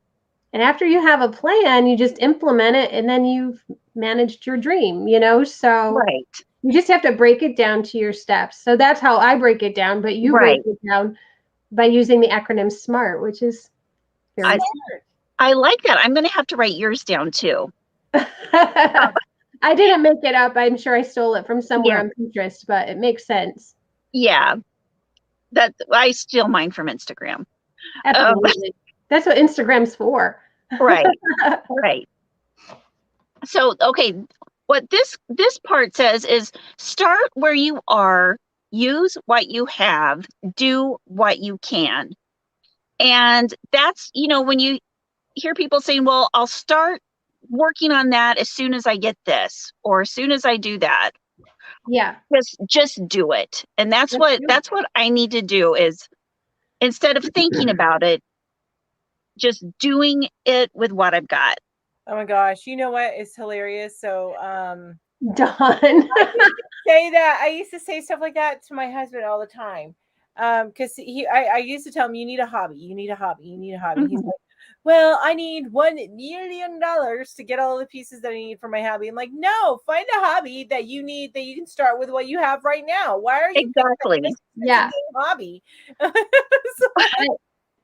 And after you have a plan, you just implement it, and then you've managed your dream, so right. You just have to break it down to your steps. So that's how I break it down, but you break it down by using the acronym SMART, which is very smart. I like that. I'm going to have to write yours down too. I didn't make it up. I'm sure I stole it from somewhere Yeah. on Pinterest, but it makes sense. Yeah. That I steal mine from Instagram. Absolutely. That's what Instagram's for. Right. Right. So, okay, what this part says is start where you are, use what you have, do what you can. And that's, when you hear people saying, well, I'll start working on that as soon as I get this or as soon as I do that. Yeah. Just do it. And that's what I need to do is instead of thinking about it, just doing it with what I've got. Oh my gosh. You know what is hilarious? So Done. I used to say stuff like that to my husband all the time. Because I used to tell him, you need a hobby, you need a hobby, you need a hobby. He's like, well, I need $1 million to get all the pieces that I need for my hobby. I'm like, no, find a hobby that you need that you can start with what you have right now. Why are you exactly? Yeah, hobby.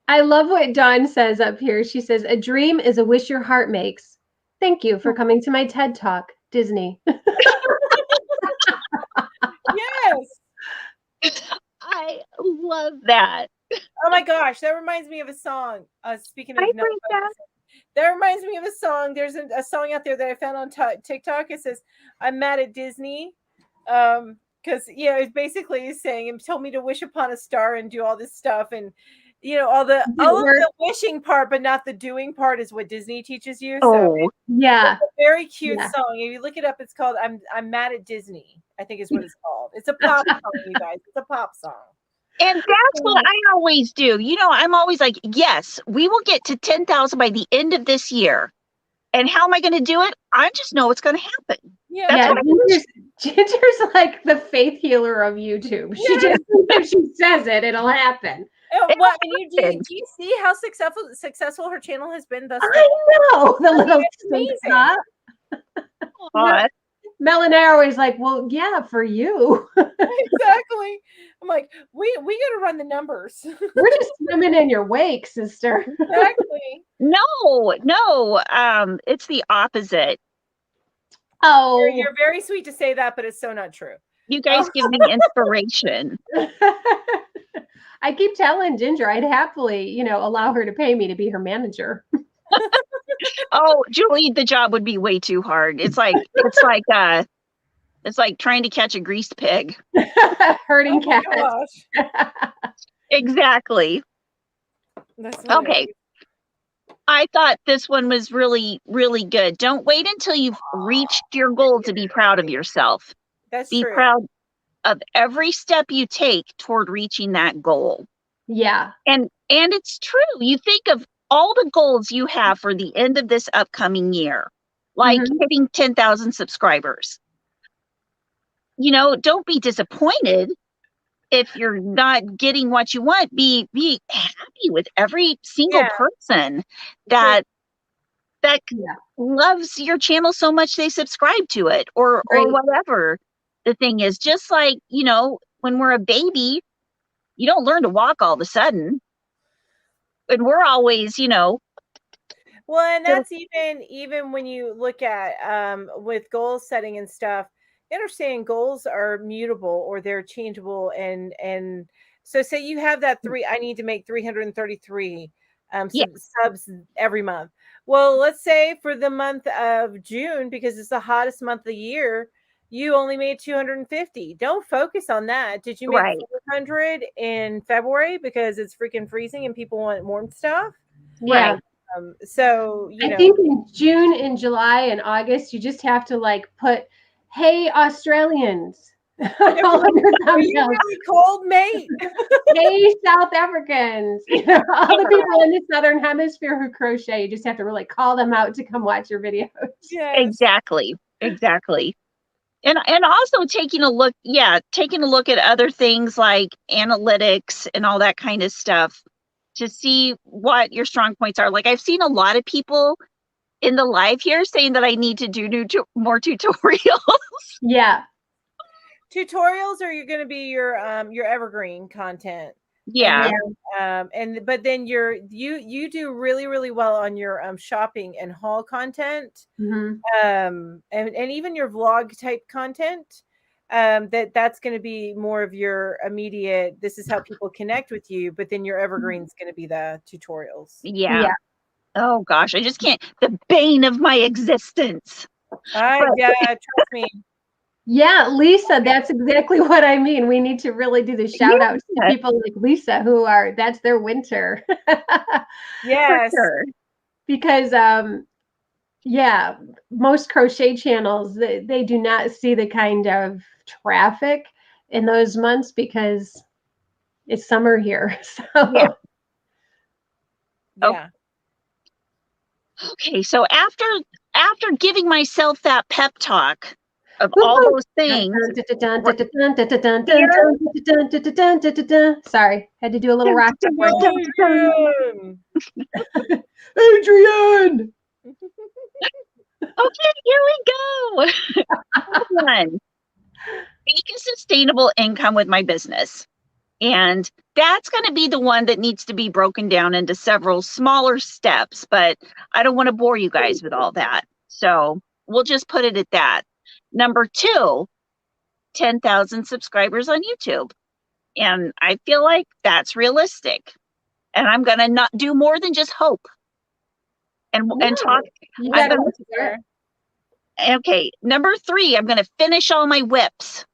I love what Dawn says up here. She says, a dream is a wish your heart makes. Thank you for coming to my TED Talk, Disney. Yes. I love that. Oh my gosh, that reminds me of a song. Speaking of that reminds me of a song. There's a song out there that I found on TikTok. It says, I'm mad at Disney. Because it's basically saying it told me to wish upon a star and do all this stuff, and all of the wishing part, but not the doing part is what Disney teaches you. So yeah, it's a very cute song. If you look it up, it's called I'm Mad at Disney, I think is what it's called. It's a pop song, you guys. It's a pop song. And that's what I always do. I'm always like, yes, we will get to 10,000 by the end of this year. And how am I going to do it? I just know it's going to happen. Yeah, Ginger's like the faith healer of YouTube. She just, if she says it, it'll happen. Do you see how successful her channel has been thus far? I know, the little amazing. Mel and I are always like, well, yeah, for you. Exactly. I'm like, we got to run the numbers. We're just swimming in your wake, sister. Exactly. No, it's the opposite. Oh, you're very sweet to say that, but it's so not true. You guys give me inspiration. I keep telling Ginger I'd happily, allow her to pay me to be her manager. Oh, Julie, the job would be way too hard. It's like trying to catch a greased pig. Herding cats. Exactly. Okay. I thought this one was really, really good. Don't wait until you've reached your goal to be proud of yourself. Be proud of every step you take toward reaching that goal. Yeah. And it's true. You think of all the goals you have for the end of this upcoming year, like hitting 10,000 subscribers. Don't be disappointed if you're not getting what you want. Be happy with every single person that loves your channel so much they subscribe to it or whatever the thing is. Just like, when we're a baby, you don't learn to walk all of a sudden. And we're always, Well, and that's even when you look at with goal setting and stuff, you understand goals are mutable or they're changeable. And so say you have that I need to make 333 subs every month. Well, let's say for the month of June, because it's the hottest month of the year, you only made 250. Don't focus on that. Did you make 400 in February because it's freaking freezing and people want warm stuff? Yeah. So, I think in June and July and August, you just have to put, hey, Australians. Are you really cold, mate? Hey, South Africans. All the people in the Southern Hemisphere who crochet, you just have to really call them out to come watch your videos. Yes. Exactly. And also taking a look at other things like analytics and all that kind of stuff to see what your strong points are. Like I've seen a lot of people in the live here saying that I need to do more tutorials. Yeah. Tutorials are going to be your evergreen content. Yeah. But then you do really, really well on your shopping and haul content. And even your vlog type content. That's going to be more of your immediate, this is how people connect with you, but then your evergreen is going to be the tutorials. Yeah. Oh gosh, I just can't. The bane of my existence. Yeah, trust me. Yeah, Lisa, that's exactly what I mean. We need to really do the shout out to people like Lisa that's their winter. Yes. For sure. Because most crochet channels, they do not see the kind of traffic in those months because it's summer here. So yeah. Okay, so after giving myself that pep talk of all those things, sorry, had to do a little rock. Adrian. Okay, here we go. One, make a sustainable income with my business. And that's going to be the one that needs to be broken down into several smaller steps, but I don't want to bore you guys with all that. So we'll just put it at that. Number 2, 10,000 subscribers on YouTube. And I feel like that's realistic. And I'm going to not do more than just hope and talk. Okay, number 3, I'm going to finish all my whips.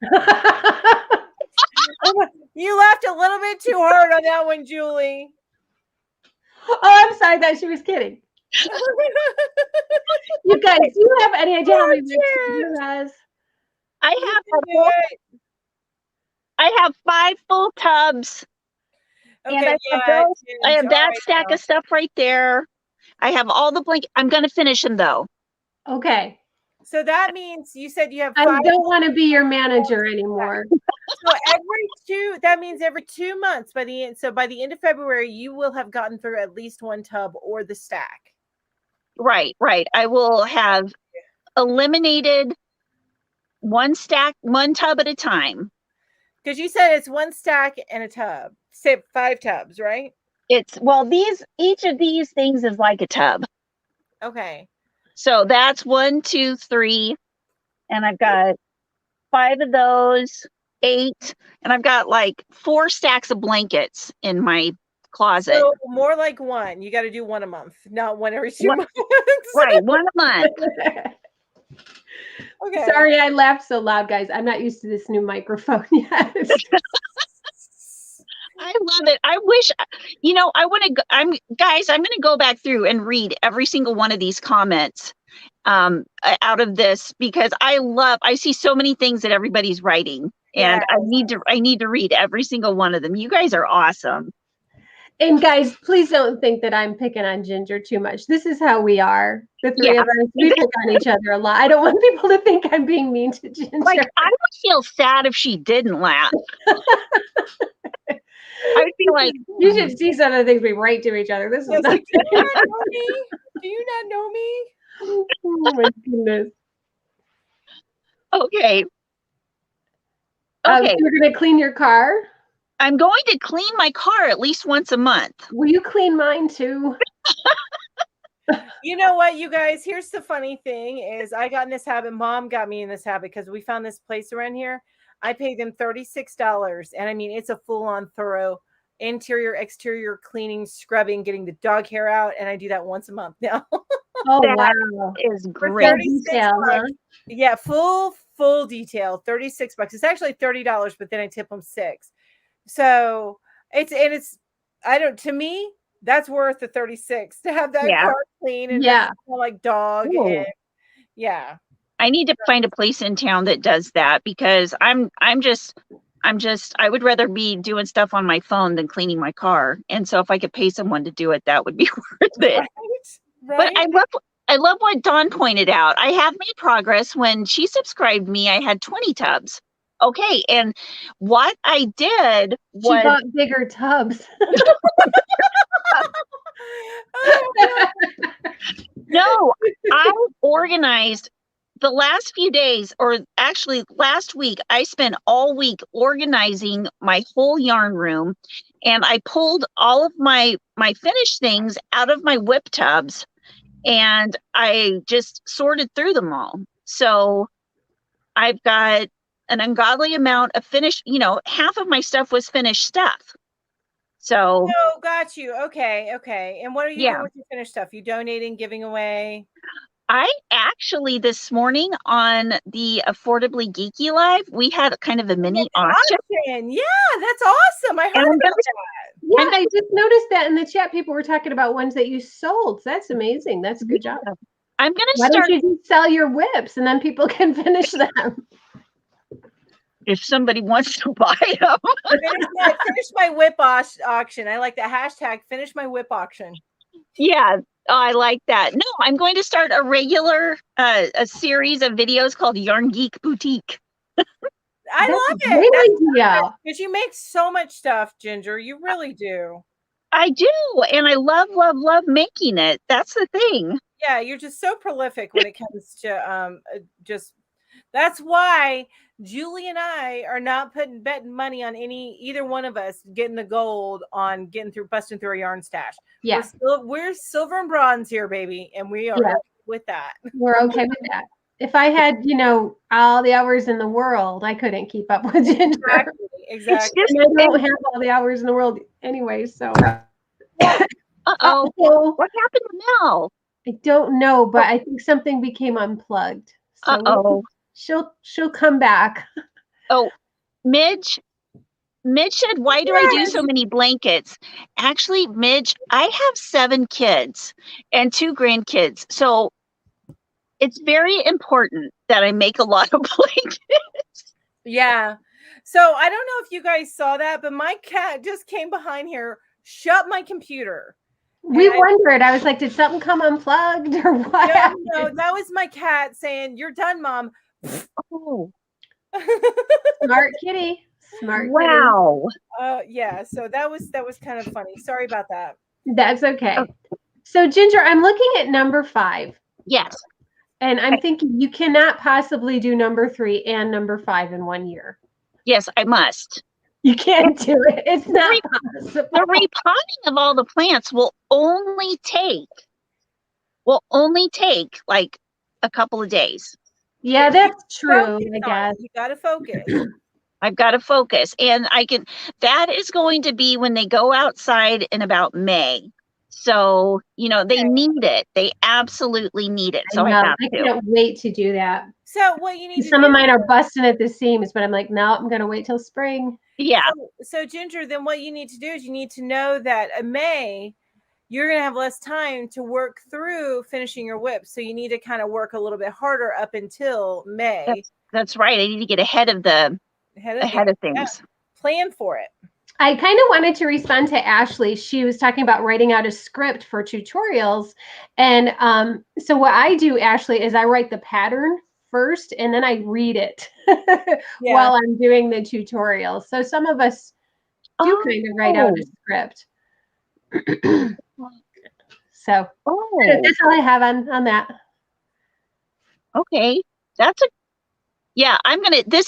You laughed a little bit too hard on that one, Julie. Oh, I'm sorry that she was kidding. You guys, do you have any idea how many whips you has? I have 5 full tubs. Okay, and I have that stack of stuff right there. I have all the blanket. I'm going to finish them though. Okay. So that means you said you have 5. I don't want to be your manager anymore. So that means every 2 months by the end of February, you will have gotten through at least 1 tub or the stack. Right. I will have eliminated 1 stack, 1 tub at a time. Because you said it's 1 stack and a tub. Say 5 tubs, right? Each of these things is like a tub. Okay. So that's 1, 2, 3. And I've got 5 of those, 8. And I've got like 4 stacks of blankets in my closet. So more like 1. You got to do 1 a month, not 1 every 2 months. Right, 1 a month. Okay. Sorry, I laughed so loud, guys. I'm not used to this new microphone yet. I love it. I wish, I'm going to go back through and read every single one of these comments out of this, because I see so many things that everybody's writing, and I need to read every single one of them. You guys are awesome. And guys, please don't think that I'm picking on Ginger too much. This is how we are. The 3 of us, we pick on each other a lot. I don't want people to think I'm being mean to Ginger. Like, I would feel sad if she didn't laugh. I would feel like you should see some of the things we write to each other. This is not. Do you not know me? Do you not know me? Oh my goodness. Okay. So you're gonna clean your car? I'm going to clean my car at least once a month. Will you clean mine too? You know what, you guys? Here's the funny thing: is I got in this habit. Mom got me in this habit because we found this place around here. I paid them $36, and I mean it's a full-on thorough interior, exterior cleaning, scrubbing, getting the dog hair out, and I do that once a month now. Oh wow, is great. Yeah, full detail, $36. It's actually $30, but then I tip them $6. So to me, that's worth the $36 to have that car clean and like dog. And, I need to find a place in town that does that, because I would rather be doing stuff on my phone than cleaning my car. And so if I could pay someone to do it, that would be worth it. Right? But I love what Dawn pointed out. I have made progress. When she subscribed me, I had 20 tubs. Okay, and what I did was she bought bigger tubs. No, I organized the last few days, or actually last week, I spent all week organizing my whole yarn room, and I pulled all of my finished things out of my whip tubs, and I just sorted through them all. So I've got an ungodly amount of finished, half of my stuff was finished stuff. So oh, got you. Okay. And what are you yeah. doing with your finished stuff? You donating, giving away? I actually this morning on the Affordably Geeky Live, we had kind of a mini auction. Yeah, that's awesome. I heard about that. Yeah, I just noticed that in the chat. People were talking about ones that you sold. That's amazing. That's a good job. I'm gonna Why don't you just sell your whips and then people can finish them? If somebody wants to buy them. Finish my whip auction. I like the hashtag finish my whip auction. Yeah, I like that. No, I'm going to start a regular a series of videos called Yarn Geek Boutique. I love it. Yeah, because you make so much stuff, Ginger. You really do. I do, and I love making it. That's the thing. Yeah, you're just so prolific when it comes to just. That's why Julie and I are not betting money on either one of us getting the gold on busting through a yarn stash. Yeah, we're silver and bronze here, baby, and we are okay with that. We're okay with that. If I had, all the hours in the world, I couldn't keep up with Ginger. Exactly. And I don't have all the hours in the world anyway, so. Uh-oh. What happened to Mel? I don't know, but I think something became unplugged. So she'll come back. Oh, Midge said, why do I do so many blankets? Actually, Midge, I have 7 kids and 2 grandkids. So it's very important that I make a lot of blankets. Yeah. So I don't know if you guys saw that, but my cat just came behind here, shut my computer. We wondered. I was like, did something come unplugged or what? No, that was my cat saying, "You're done, Mom." Oh. Smart kitty. Smart kitty. Wow. Yeah, so that was kind of funny. Sorry about that. That's okay. So Ginger, I'm looking at number 5. Yes. And I'm thinking you cannot possibly do number 3 and number 5 in one year. Yes, I must. You can't do it. It's not possible. The repotting of all the plants will only take like a couple of days. Yeah, that's true, I guess. You got to focus. I've got to focus. And that is going to be when they go outside in about May. So, they need it. They absolutely need it. So I have to. I can't wait to do that. So what you need Some of mine are busting at the seams, but I'm like, no, I'm going to wait till spring. Yeah. So Ginger, then what you need to do is you need to know that in May, you're going to have less time to work through finishing your whip. So you need to kind of work a little bit harder up until May. That's right. I need to get ahead of things. Yeah. Plan for it. I kind of wanted to respond to Ashley. She was talking about writing out a script for tutorials. And so what I do, Ashley, is I write the pattern first and then I read it while I'm doing the tutorial. So some of us do kind of write out a script. So that's all I have on that. Okay. This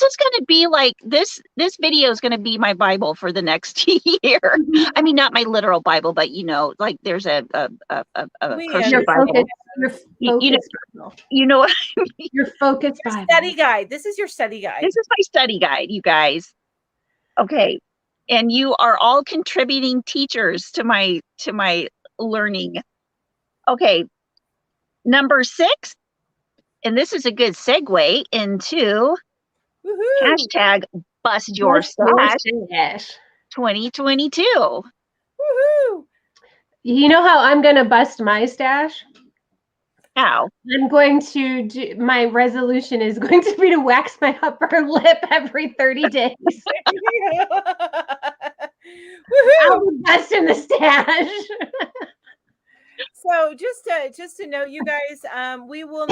is going to be like, this video is going to be my Bible for the next year. I mean, not my literal Bible, but like there's a kosher Bible. You know what I mean? Your focus Bible. Study guide. This is your study guide. This is my study guide, you guys. Okay. And you are all contributing teachers to my learning. Okay. Number 6. And this is a good segue into hashtag bust your stash 2022. Woohoo! You know how I'm going to bust my stash? How? I'm going to do, my resolution is going to be to wax my upper lip every 30 days. I'll be busting the stash. So just to note, you guys, we will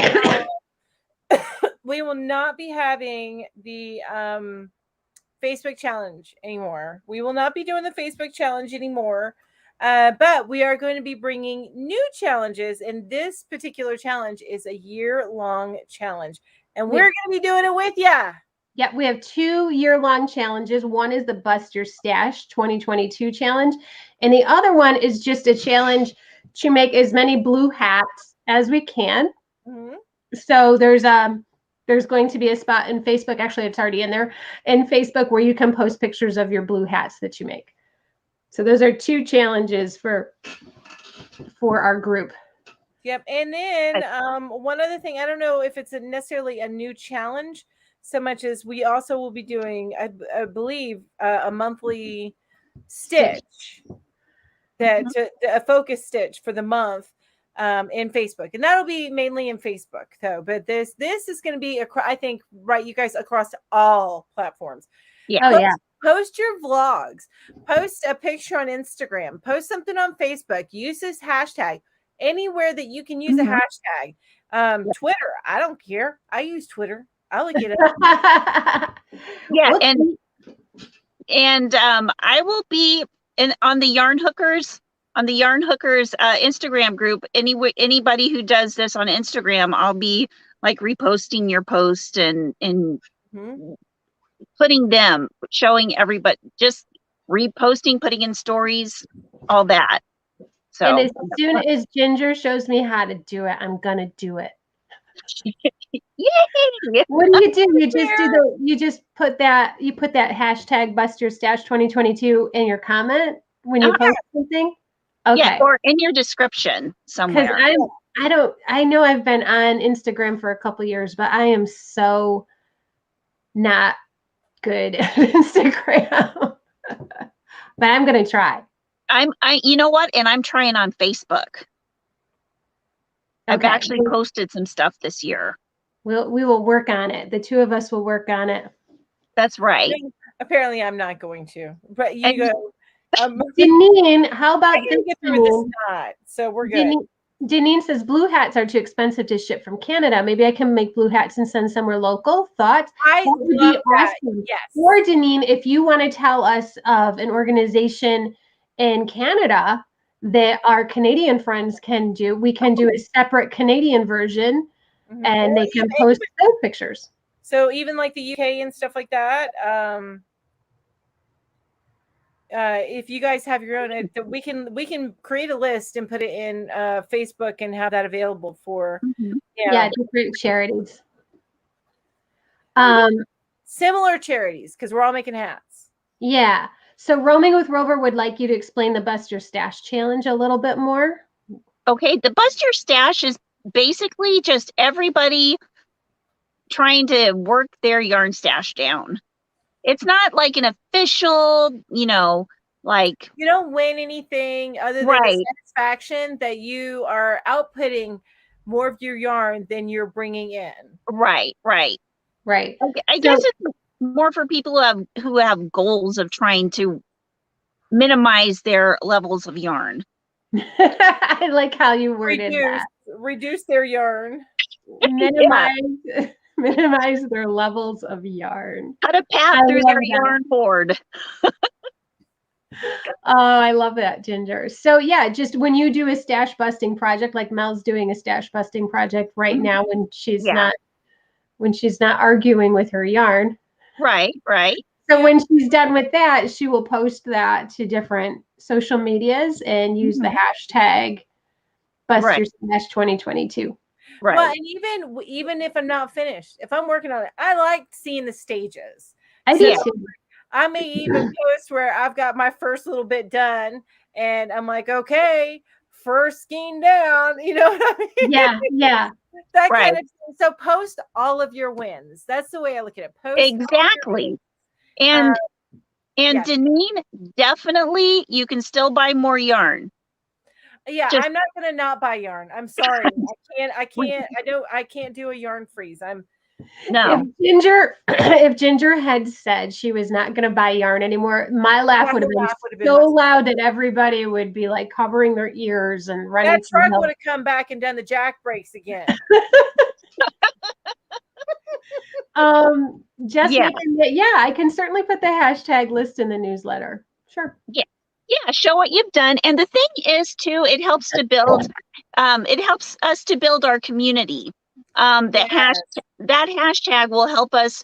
not be having the Facebook challenge anymore. We will not be doing the Facebook challenge anymore. But we are going to be bringing new challenges, and this particular challenge is a year-long challenge, and we're going to be doing it with you. Yep, we have 2 year-long challenges. One is the Bust Your Stash 2022 challenge, and the other one is just a challenge to make as many blue hats as we can. Mm-hmm. So there's going to be a spot in Facebook, actually it's already in there, in Facebook, where you can post pictures of your blue hats that you make. So those are 2 challenges for our group. Yep. And then one other thing, I don't know if it's necessarily a new challenge so much as we also will be doing, I believe, a monthly stitch, that a focus stitch for the month in Facebook, and that'll be mainly in Facebook though. But this is going to be, I think, right, you guys, across all platforms. Yeah. Post your vlogs, post a picture on Instagram, post something on Facebook, use this hashtag anywhere that you can use a hashtag. Twitter, I don't care. I use Twitter. I'll look it up. Yeah, and I will be on the Yarn Hookers Instagram group. Anybody who does this on Instagram, I'll be like reposting your post and putting them, showing everybody, just reposting, putting in stories, all that. So, and as soon as Ginger shows me how to do it, I'm gonna do it. Yay! What do? You just put that hashtag Bust Your Stash 2022 in your comment when you post something. Okay. Yeah, or in your description somewhere. Because I know I've been on Instagram for a couple years, but I am so not good at Instagram. But I'm gonna try. You know what? And I'm trying on Facebook. I've actually posted some stuff this year. We will work on it. The 2 of us will work on it. That's right. Apparently, I'm not going to. But you go. Deneen, how about this? So we're good. Deneen says blue hats are too expensive to ship from Canada. Maybe I can make blue hats and send somewhere local. Thoughts? That would be awesome. Yes. Or Deneen, if you want to tell us of an organization in Canada that our Canadian friends can do, we can do a separate Canadian version, and they can post those pictures. So even like the UK and stuff like that. If you guys have your own, we can create a list and put it in Facebook and have that available for different charities. Similar charities, because we're all making hats. Yeah. So Roaming with Rover would like you to explain the Bust Your Stash challenge a little bit more. Okay, the Bust Your Stash is basically just everybody trying to work their yarn stash down. It's not like an official, like... You don't win anything other than the satisfaction that you are outputting more of your yarn than you're bringing in. Right. Okay, I guess it's more for people who have goals of trying to minimize their levels of yarn. I like how you worded that. Reduce their yarn. Minimize their levels of yarn. How to pass through their yarn board. Oh, I love that, Ginger. So yeah, just when you do a stash busting project, like Mel's doing a stash busting project right now when she's not arguing with her yarn. Right. So when she's done with that, she will post that to different social medias and use the hashtag Bust Your Stash 2022. Right. Well, and even if I'm not finished, if I'm working on it, I like seeing the stages. I do too. I may even post where I've got my first little bit done and I'm like, okay, first skein down, you know what I mean? Yeah. That kind of thing. So post all of your wins. That's the way I look at it. Post exactly. And Deneen, definitely you can still buy more yarn. Yeah, I'm not gonna not buy yarn. I'm sorry. I can't do a yarn freeze. If Ginger had said she was not going to buy yarn anymore, my laugh would have been so loud that everybody would be like covering their ears and running. That truck would have come back and done the jack brakes again. Just making it, I can certainly put the hashtag list in the newsletter. Sure. Yeah, show what you've done. And the thing is too, it helps to build, it helps us to build our community. That hashtag will help us,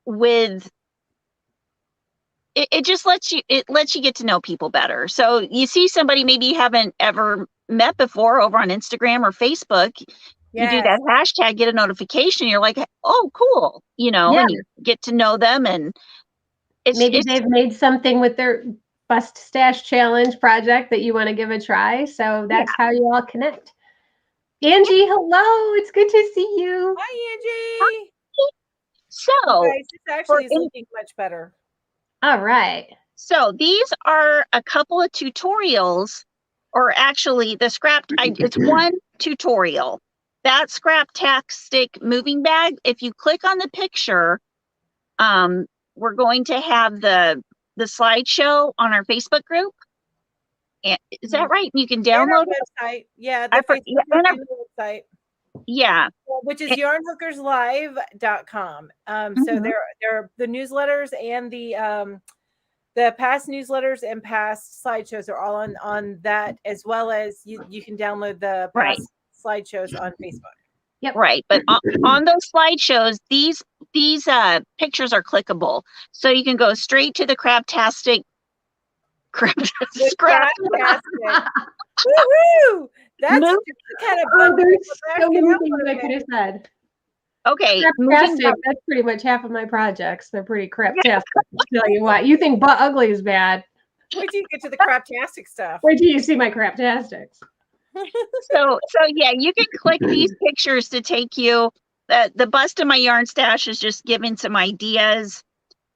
with, it just lets you get to know people better. So you see somebody maybe you haven't ever met before over on Instagram or Facebook, you do that hashtag, get a notification, you're like, oh, cool, and you get to know them, and maybe they've made something with their Bust Stash Challenge project that you want to give a try. So that's how you all connect. Angie, hello. It's good to see you. Hi, Angie. So guys, this actually is looking much better. All right. So these are a couple of tutorials, or actually the it's one tutorial. That Scraptastic moving bag, if you click on the picture, we're going to have the slideshow on our Facebook group. Is that right? You can download it. Website. Yeah, the Facebook website. Yeah. Which is yarnhookerslive.com. So they're the newsletters and the past newsletters and past slideshows are all on that, as well as you can download the past slideshows on Facebook. Yep. Right. But on those slideshows, these pictures are clickable. So you can go straight to the Craptastic. Woohoo! That's kind of there's so many things I could have said. Okay. Craptastic, that's pretty much half of my projects. They're pretty craptastic. I'll tell you what. You think butt ugly is bad. Wait till you get to the craptastic stuff. Wait till you see my craptastics. So yeah, you can click these pictures to take you. The bust of my yarn stash is just giving some ideas,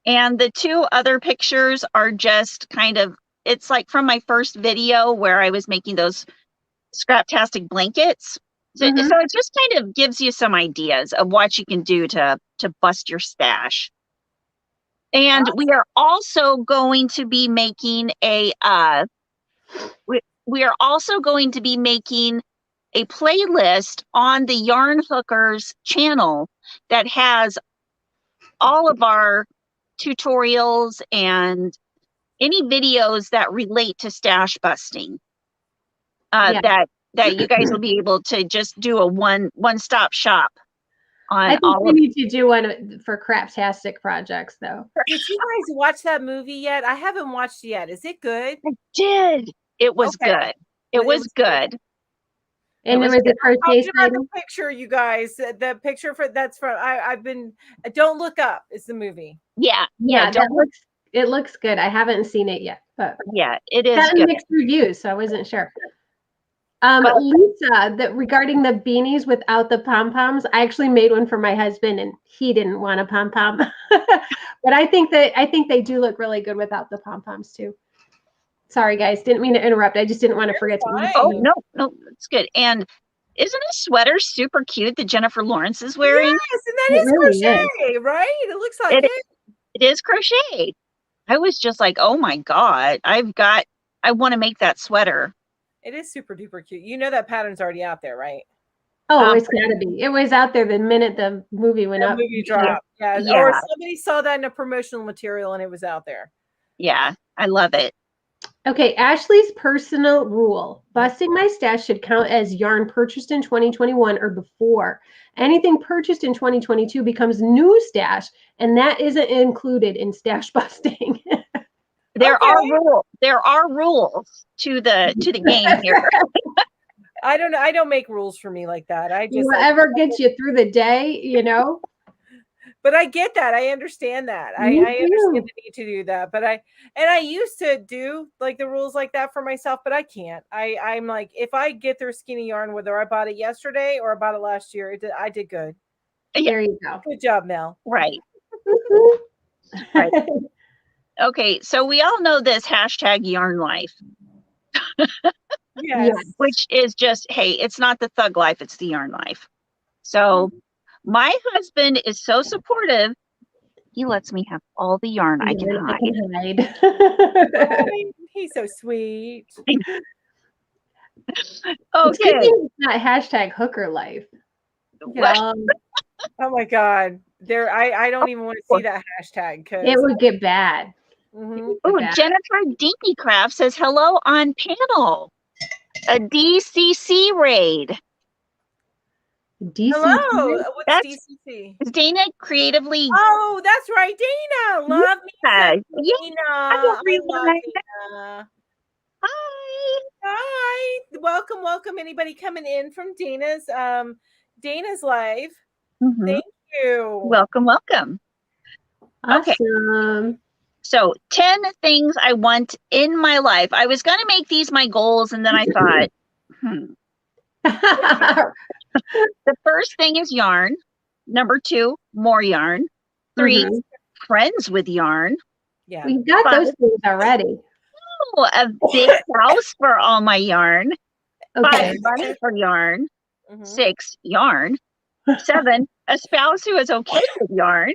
and the two other pictures are just kind of, it's like from my first video where I was making those Scraptastic blankets. So it just kind of gives you some ideas of what you can do to bust your stash. And we are also going to be making we are also going to be making a playlist on the Yarn Hookers channel that has all of our tutorials and any videos that relate to stash busting. That you guys will be able to just do a one-stop shop on. I think we need to do one for Craptastic projects, though. Did you guys watch that movie yet? I haven't watched it yet. Is it good? I did. It was good. It was good. And there was a crochet picture, you guys. The picture that's from I've been. Don't Look Up is the movie. Yeah. It looks good. I haven't seen it yet, but yeah, it is good. Mixed reviews, so I wasn't sure. Lisa, regarding the beanies without the pom-poms, I actually made one for my husband and he didn't want a pom-pom. But I think they do look really good without the pom-poms too. Sorry guys, didn't mean to interrupt. I just didn't want to forget to. Oh no, it's good. And isn't a sweater super cute that Jennifer Lawrence is wearing? Yes, and that is crochet, right? It looks like it. It is crochet. I was just like, oh my God, I want to make that sweater. It is super duper cute. You know that pattern's already out there, right? Oh, it's gotta be. It was out there the minute the movie went up. Movie dropped. Yeah. Or somebody saw that in a promotional material and it was out there. Yeah, I love it. Okay, Ashley's personal rule. Busting my stash should count as yarn purchased in 2021 or before. Anything purchased in 2022 becomes new stash, and that isn't included in stash busting. There are rules to the game here. I don't know. I don't make rules for me like that. I just whatever gets you through the day, But I get that. I understand that. I understand the need to do that. But I used to do like the rules like that for myself, but I can't. I'm like, if I get through skinny yarn, whether I bought it yesterday or I bought it last year, I did good. There you go. Good job, Mel. Right. Right. Okay, so we all know this hashtag yarn life. Yes. Which is just, hey, it's not the thug life, it's the yarn life. So my husband is so supportive. He lets me have all the yarn I can hide. He's so sweet. Okay. It's not hashtag hooker life. Oh my God. I don't even want to see that hashtag. It would get bad. Oh, Jennifer Dinkycraft says hello on panel. A DCC raid. DCC? Hello. What's DCC? Is Dana creatively? Oh, that's right, Dana. Love me some Dana. Hi, everyone. I love Dana. Hi. Hi. Welcome. Anybody coming in from Dana's live? Thank you. Welcome. Awesome. Okay. So 10 things I want in my life. I was going to make these my goals, and then I thought, the first thing is yarn. Number 2, more yarn. 3, friends with yarn. Yeah. We've got those things already. Oh, a big house for all my yarn. Okay. 5, money for yarn. 6, yarn. 7, a spouse who is okay with yarn.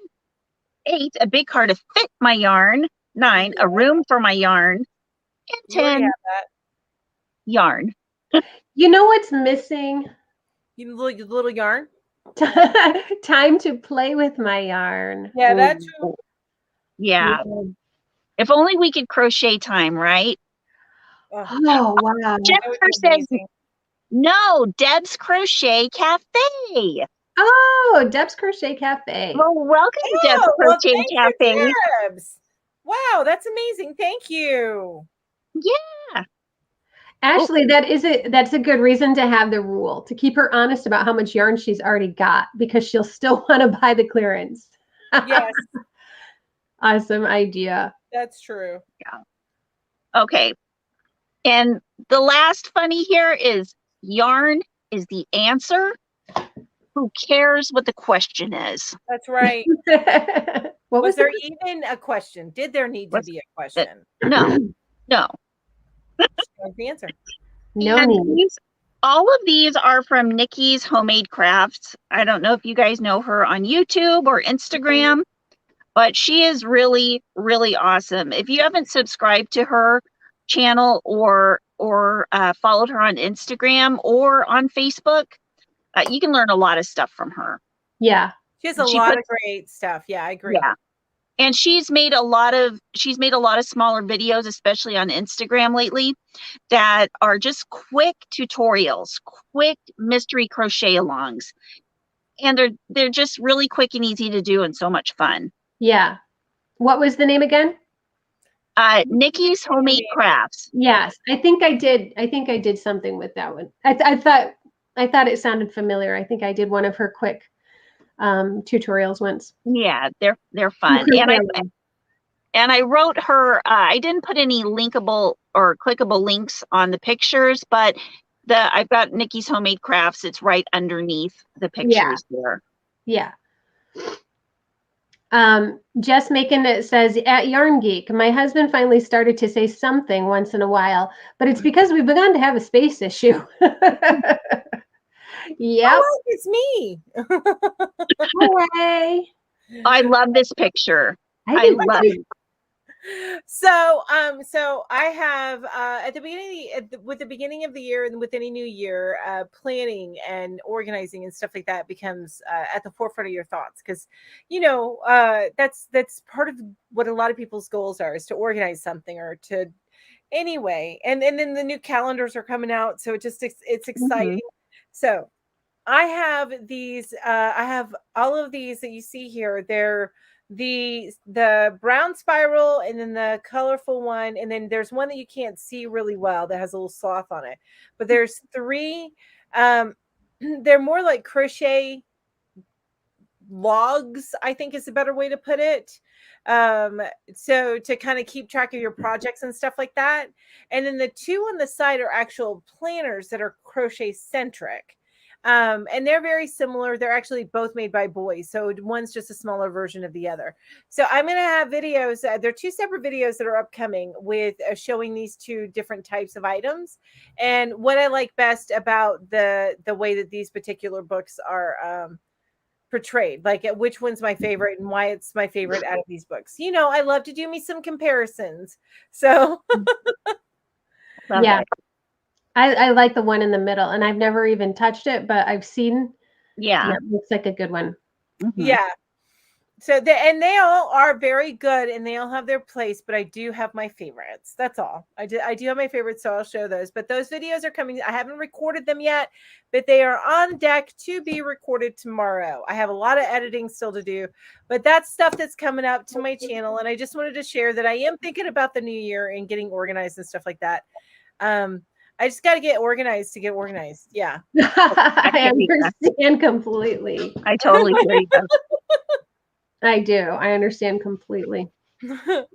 8, a big car to fit my yarn. 9, a room for my yarn. And 10, yarn. You know what's missing? You little yarn? Time to play with my yarn. Yeah, that's true. Yeah. If only we could crochet time, right? Oh, wow. Jennifer says, no, Deb's Crochet Cafe. Oh, Deb's Crochet Cafe. Well, welcome, Deb's Crochet Cafe. Deb's. Wow, that's amazing. Thank you. Yeah. Ashley, that's a good reason to have the rule, to keep her honest about how much yarn she's already got, because she'll still want to buy the clearance. Yes. Awesome idea. That's true. Yeah. Okay. And the last funny here is yarn is the answer. Who cares what the question is? That's right. Was there even a question? Did there need to be a question? No. That's the answer. No need. All of these are from Nikki's Homemade Crafts. I don't know if you guys know her on YouTube or Instagram, but she is really, really awesome. If you haven't subscribed to her channel or followed her on Instagram or on Facebook, you can learn a lot of stuff from her. Yeah. She has a lot of great stuff. Yeah, I agree. Yeah. And she's made a lot of smaller videos, especially on Instagram lately, that are just quick tutorials, quick mystery crochet alongs. And they're just really quick and easy to do and so much fun. Yeah. What was the name again? Nikki's Homemade Crafts. Yes, I think I did something with that one. I thought it sounded familiar. I think I did one of her quick tutorials once. Yeah, they're fun. And I wrote her, I didn't put any linkable or clickable links on the pictures, but I've got Nikki's Homemade Crafts. It's right underneath the pictures there. Yeah. Jess Macon, it says, at Yarn Geek, my husband finally started to say something once in a while, but it's because we've begun to have a space issue. Yep. Oh, it's me. Hi. I love this picture. I love it. So I have at the beginning of the year and with any new year, planning and organizing and stuff like that becomes at the forefront of your thoughts, because that's part of what a lot of people's goals are, is to organize something or to anyway. And then the new calendars are coming out, so it's exciting. So I have these. I have all of these that you see here. They're the brown spiral, and then the colorful one, and then there's one that you can't see really well that has a little sloth on it. But there's 3. They're more like crochet logs, I think is a better way to put it. So to kind of keep track of your projects and stuff like that. And then the 2 on the side are actual planners that are crochet centric. And they're very similar. They're actually both made by boys, so one's just a smaller version of the other. So I'm going to have videos. There are 2 separate videos that are upcoming with showing these 2 different types of items and what I like best about the way that these particular books are portrayed, like which one's my favorite and why it's my favorite out of these books. I love to do me some comparisons. So yeah. I like the one in the middle, and I've never even touched it, but I've seen. Yeah. It looks like a good one. Yeah. So they all are very good and they all have their place, but I do have my favorites. That's all. I do have my favorites, so I'll show those. But those videos are coming. I haven't recorded them yet, but they are on deck to be recorded tomorrow. I have a lot of editing still to do, but that's stuff that's coming up to my channel. And I just wanted to share that I am thinking about the new year and getting organized and stuff like that. I just got to get organized to get organized. Yeah. I understand completely. I totally hear you. I do. I understand completely. And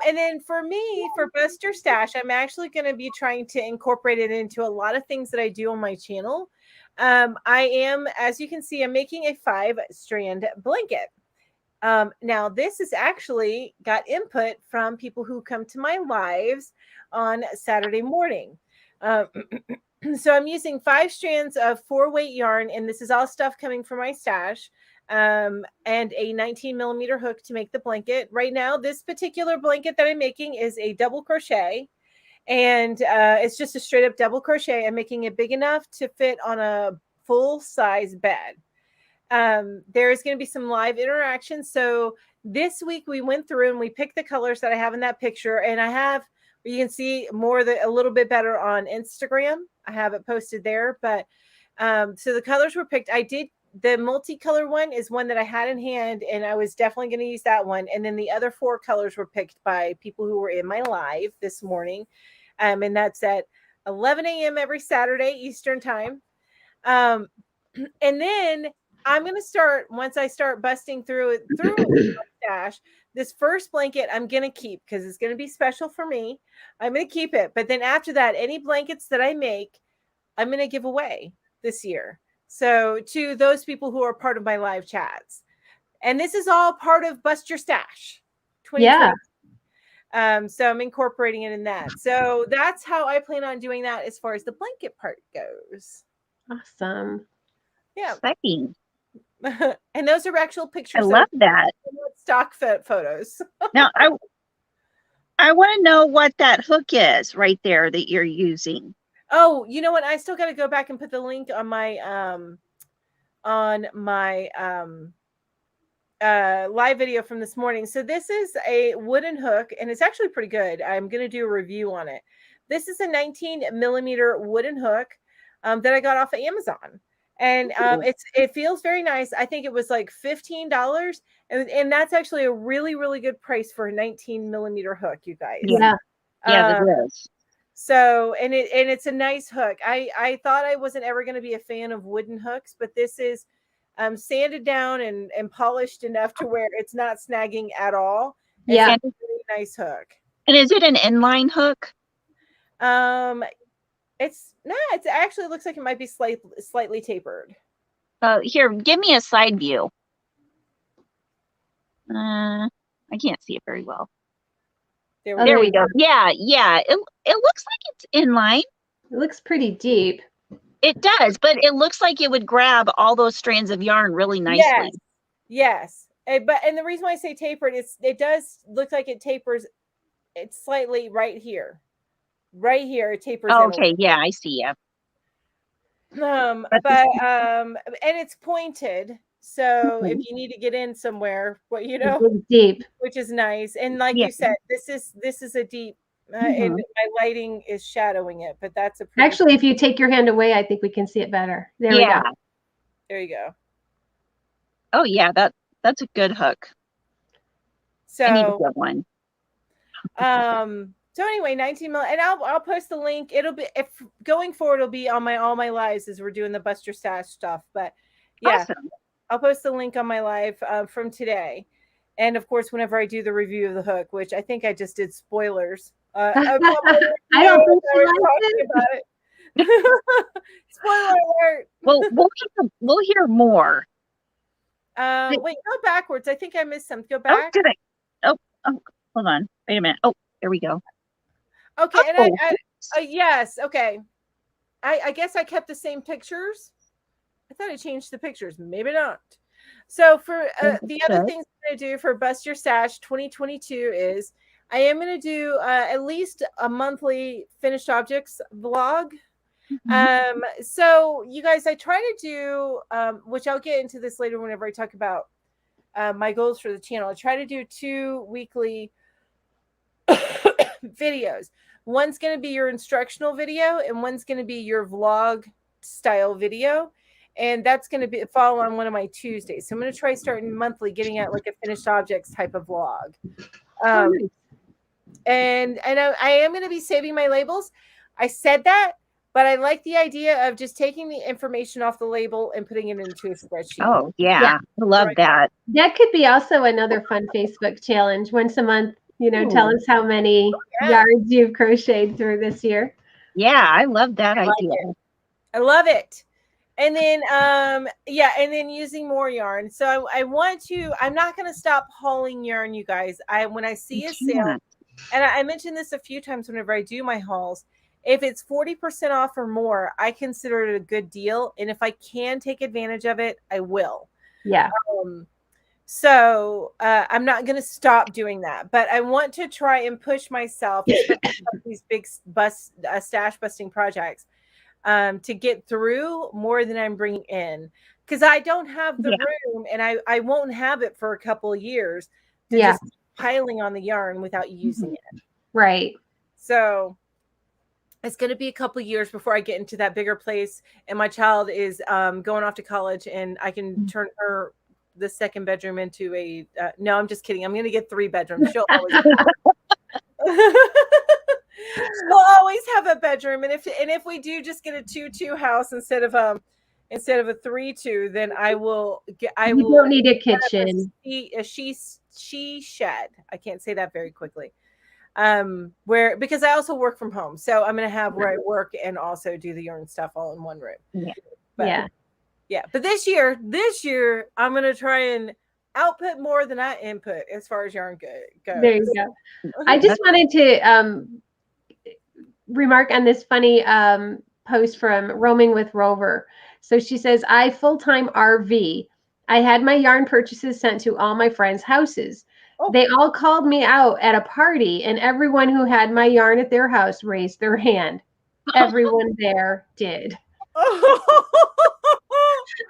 then for me, for Buster Stash, I'm actually going to be trying to incorporate it into a lot of things that I do on my channel. I am, as you can see, I'm making a 5-strand blanket. Now, this has actually got input from people who come to my lives on Saturday morning. So I'm using 5 strands of 4-weight yarn, and this is all stuff coming from my stash, and a 19 millimeter hook to make the blanket. Right now, this particular blanket that I'm making is a double crochet, and it's just a straight up double crochet. I'm making it big enough to fit on a full size bed. There's going to be some live interaction. So this week we went through and we picked the colors that I have in that picture, and I have, you can see a little bit better on Instagram. I have it posted there, but so the colors were picked. The multicolor one is one that I had in hand, and I was definitely going to use that one. And then the other 4 colors were picked by people who were in my live this morning. And that's at 11 a.m. every Saturday Eastern time. And then I'm going to start, once I start busting through my stash, this first blanket I'm going to keep because it's going to be special for me. I'm going to keep it. But then after that, any blankets that I make, I'm going to give away this year. So to those people who are part of my live chats. And this is all part of Bust Your Stash 2020. Yeah. So I'm incorporating it in that. So that's how I plan on doing that as far as the blanket part goes. Awesome. Yeah. Exciting. And those are actual pictures. I love that. Stock photos. Now, I want to know what that hook is right there that you're using. Oh, you know what? I still got to go back and put the link on my live video from this morning. So this is a wooden hook, and it's actually pretty good. I'm going to do a review on it. This is a 19 millimeter wooden hook that I got off of Amazon. And it feels very nice. I think it was like $15, and that's actually a really, really good price for a 19 millimeter hook, you guys. Yeah. Yeah, it is. So, and it's a nice hook. I thought I wasn't ever going to be a fan of wooden hooks, but this is sanded down and polished enough to where it's not snagging at all. Yeah. It's a really nice hook. And is it an inline hook? It actually looks like it might be slightly tapered. Here, give me a side view. I can't see it very well. There we go. Yeah. It looks like it's inline. It looks pretty deep. It does, but it looks like it would grab all those strands of yarn really nicely. Yes. And the reason why I say tapered is it does look like it tapers. It's slightly right here. Right here, it tapers. Oh, okay, yeah, I see you. And it's pointed, so if you need to get in somewhere, it's deep, which is nice. And like you said, this is a deep. And my lighting is shadowing it, but that's a pretty actually. If you take your hand away, I think we can see it better. There we go. There you go. Oh yeah, that's a good hook. So I need to get one. So anyway, 19 mil, and I'll post the link. It'll be, if going forward, it'll be on all my lives as we're doing the Buster Stash stuff. But yeah, awesome. I'll post the link on my live from today, and of course, whenever I do the review of the hook, which I think I just did spoilers. I don't think talking about it. Spoiler alert. Well, we'll hear more. Wait, go backwards. I think I missed some. Go back. Oh, did I? Oh, hold on. Wait a minute. Oh, there we go. Okay, and yes, okay. I guess I kept the same pictures. I thought I changed the pictures. Maybe not. So for the other things I'm going to do for Bust Your Stash 2022 is I am going to do at least a monthly finished objects vlog. So you guys, I try to do, which I'll get into this later whenever I talk about my goals for the channel. I try to do 2 weekly videos. One's going to be your instructional video, and one's going to be your vlog style video. And that's going to be fall on one of my Tuesdays. So I'm going to try starting monthly, getting at like a finished objects type of vlog. And I am going to be saving my labels. I said that, but I like the idea of just taking the information off the label and putting it into a spreadsheet. Oh, yeah. I love that. That could be also another fun Facebook challenge. Once a month, tell us how many yards you've crocheted through this year. Yeah, I love that idea. I love it. And then, and then using more yarn. So I'm not going to stop hauling yarn, you guys. When I see a sale, and I mentioned this a few times whenever I do my hauls, if it's 40% off or more, I consider it a good deal. And if I can take advantage of it, I will. Yeah. So I'm not going to stop doing that, but I want to try and push myself, these big stash busting projects, to get through more than I'm bringing in, because I don't have the room, and I won't have it for a couple of years to just piling on the yarn without using it. Right. So it's going to be a couple of years before I get into that bigger place, and my child is going off to college, and I can turn the second bedroom into a no, I'm just kidding. I'm going to get 3 bedrooms. She'll always we'll always have a bedroom, and if we do just get a 2-2 house instead of a 3-2, then I will don't need a kitchen. A she shed. I can't say that very quickly. Because I also work from home, so I'm going to have where I work and also do the yarn stuff all in one room. But this year I'm going to try and output more than I input as far as yarn goes. There you go. I just wanted to remark on this funny post from Roaming with Rover. So she says, I full-time RV. I had my yarn purchases sent to all my friends' houses. They all called me out at a party, and everyone who had my yarn at their house raised their hand. Everyone there did.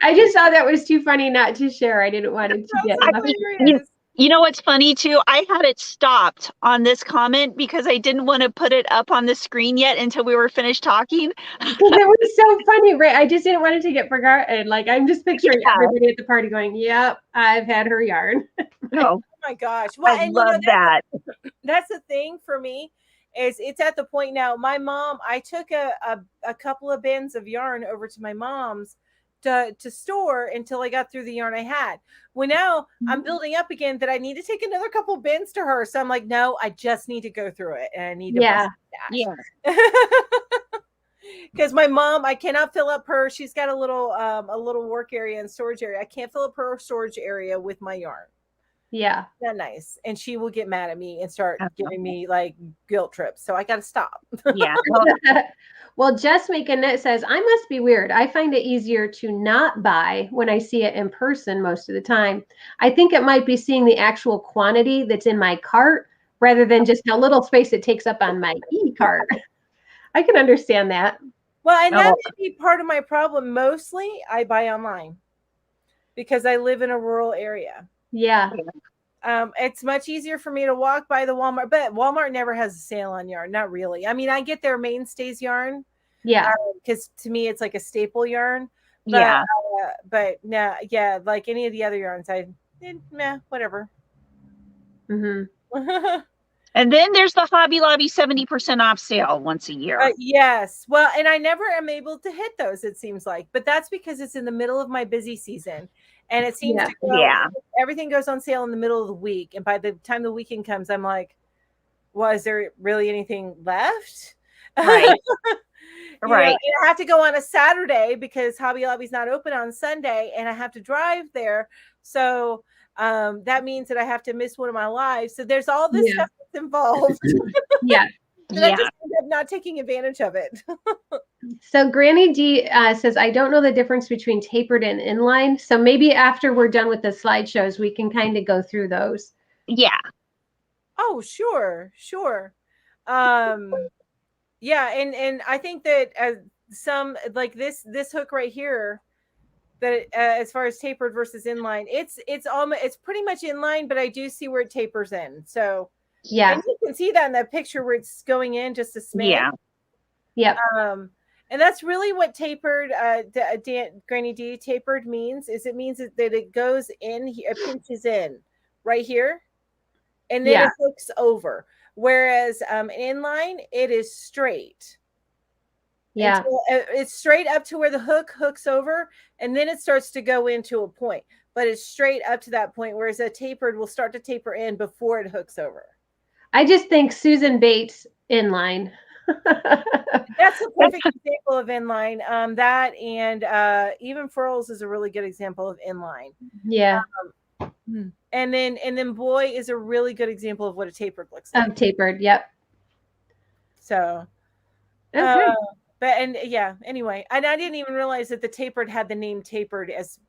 I just thought that was too funny not to share. I didn't want it to get You know what's funny too? I had it stopped on this comment because I didn't want to put it up on the screen yet until we were finished talking. It was so funny, right? I just didn't want it to get forgotten. Like, I'm just picturing everybody at the party going, "Yep, I've had her yarn." Oh my gosh! Well, I love that. That's the thing for me. Is it's at the point now. My mom, I took a couple of bins of yarn over to my mom's to store until I got through the yarn I had. Well, now I'm building up again that I need to take another couple bins to her. So I'm like, no, I just need to go through it, and I need to because my mom, I cannot fill up her. She's got a little work area and storage area. I can't fill up her storage area with my yarn. Yeah. Not nice. And she will get mad at me and start giving me like guilt trips. So I got to stop. Yeah. Well, Jess Making It says, I must be weird. I find it easier to not buy when I see it in person most of the time. I think it might be seeing the actual quantity that's in my cart rather than just how little space it takes up on my e-cart. I can understand that. Well, and that may be part of my problem. Mostly I buy online because I live in a rural area. Yeah. It's much easier for me to walk by the Walmart, but Walmart never has a sale on yarn. Not really. I mean, I get their mainstays yarn. Yeah. Because to me, it's like a staple yarn. But, but no, like any of the other yarns, whatever. Mm-hmm. And then there's the Hobby Lobby 70% off sale once a year. Yes. Well, and I never am able to hit those, it seems like. But that's because it's in the middle of my busy season. And it seems to go, everything goes on sale in the middle of the week. And by the time the weekend comes, I'm like, well, is there really anything left? Right. Right. Know, I have to go on a Saturday because Hobby Lobby's not open on Sunday, and I have to drive there. So that means that I have to miss one of my lives. So there's all this stuff that's involved. And I just end up not taking advantage of it. So Granny D says, I don't know the difference between tapered and inline. So maybe after we're done with the slideshows, we can kind of go through those. Yeah. Oh, sure. Yeah. And I think that some like this hook right here, that as far as tapered versus inline, it's pretty much inline, but I do see where it tapers in. So yeah, and you can see that in that picture where it's going in just a smidge. Yeah. Yep. And that's really what tapered, Granny D, tapered means. Is it means that it goes in, it pinches in right here, and then Yeah. it hooks over. Whereas inline, it is straight. Yeah. Until, it's straight up to where the hook hooks over, and then it starts to go into a point. But it's straight up to that point, whereas a tapered will start to taper in before it hooks over. I just think Susan Bates inline. That's a perfect example of inline. That and even furls is a really good example of inline. Yeah. And then boy is a really good example of what a tapered looks like. Tapered. Yep. So, Okay. but and yeah. Anyway, and I didn't even realize that the tapered had the name tapered as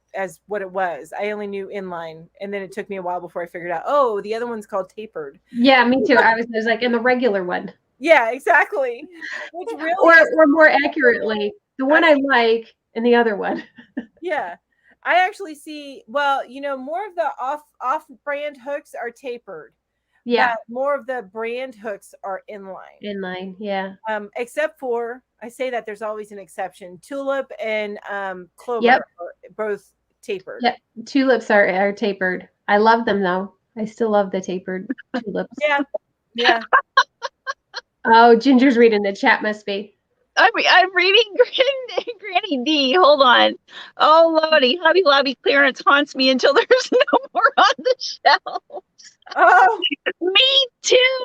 what it was. I only knew inline, and then it took me a while before I figured out. Oh, the other one's called tapered. Yeah, me too. I was like in the regular one. Yeah, exactly. Which really or more accurately, the one I like and the other one. Yeah. I actually see, well, more of the off brand hooks are tapered. Yeah. But more of the brand hooks are inline. Inline, yeah. Except for, I say that there's always an exception. Tulip and Clover Yep. are both tapered. Yep. Tulips are tapered. I love them though. I still love the tapered tulips. Yeah. Yeah. Oh, Ginger's reading the chat, must be. I'm reading Granny D. Hold on. Oh, Lordy. Hobby Lobby clearance haunts me until there's no more on the shelf. Oh, me too.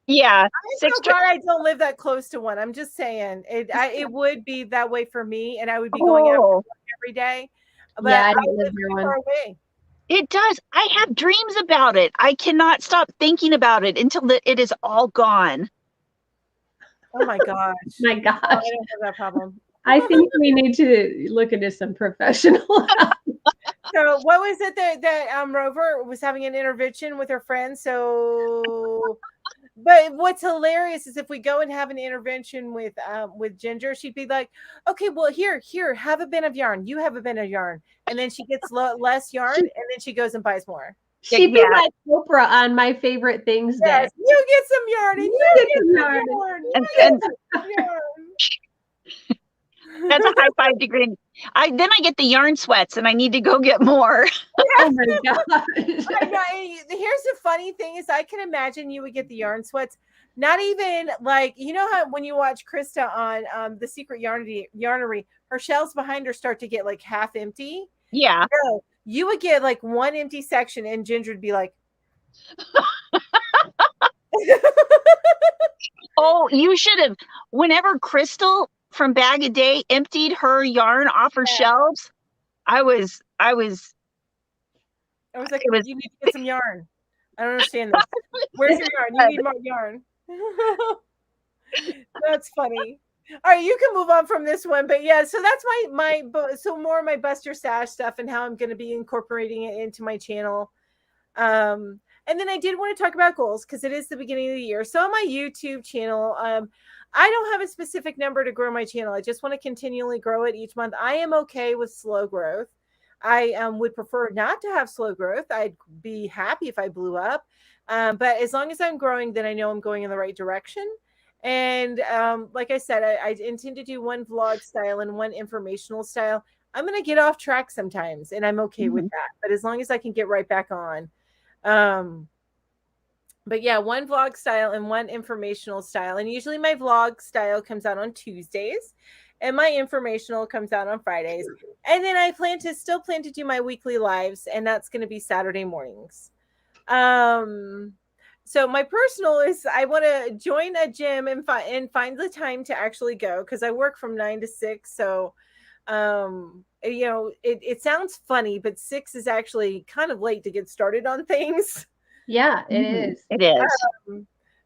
Yeah. I'm so glad I don't live that close to one. I'm just saying it would be that way for me, and I would be going out every day. But yeah, I don't don't live live near far one. away. It does. I have dreams about it. I cannot stop thinking about it until it is all gone. Oh my gosh. My gosh. I don't have that problem. I think we need to look into some professional help. So what was it that Rover was having an intervention with her friend? So, but what's hilarious is if we go and have an intervention with Ginger, she'd be like, "Okay, well here, have a bin of yarn. You have a bin of yarn," and then she gets less yarn, and then she goes and buys more. She'd be like Oprah on My Favorite Things Day. Yes, you get some yarn, and you get some yarn. You get some yarn. That's a high five to Granny. Then I get the yarn sweats, and I need to go get more. Oh my gosh! Here's the funny thing: is I can imagine you would get the yarn sweats. Not even like how when you watch Krista on The Secret Yarnery, her shelves behind her start to get like half empty. Yeah. So you would get like one empty section, and Ginger would be like, "Oh, you should have." Whenever Crystal from Bag a Day emptied her yarn off her shelves, I was like, you need to get some yarn. I don't understand this. Where's your yarn? You need more yarn. That's funny. All right, you can move on from this one, but yeah, so that's so more of my Buster Stash stuff and how I'm going to be incorporating it into my channel. And then I did want to talk about goals because it is the beginning of the year. So on my YouTube channel, I don't have a specific number to grow my channel. I just want to continually grow it each month. I am okay with slow growth. I would prefer not to have slow growth. I'd be happy if I blew up. But as long as I'm growing, then I know I'm going in the right direction. And like I said, I intend to do one vlog style and one informational style. I'm going to get off track sometimes, and I'm okay with that. But as long as I can get right back on. But yeah, one vlog style and one informational style. And usually my vlog style comes out on Tuesdays and my informational comes out on Fridays. And then I still plan to do my weekly lives, and that's going to be Saturday mornings. So my personal is I want to join a gym and find the time to actually go because I work from 9 to 6. So, it sounds funny, but 6 is actually kind of late to get started on things. Yeah, it is. It is.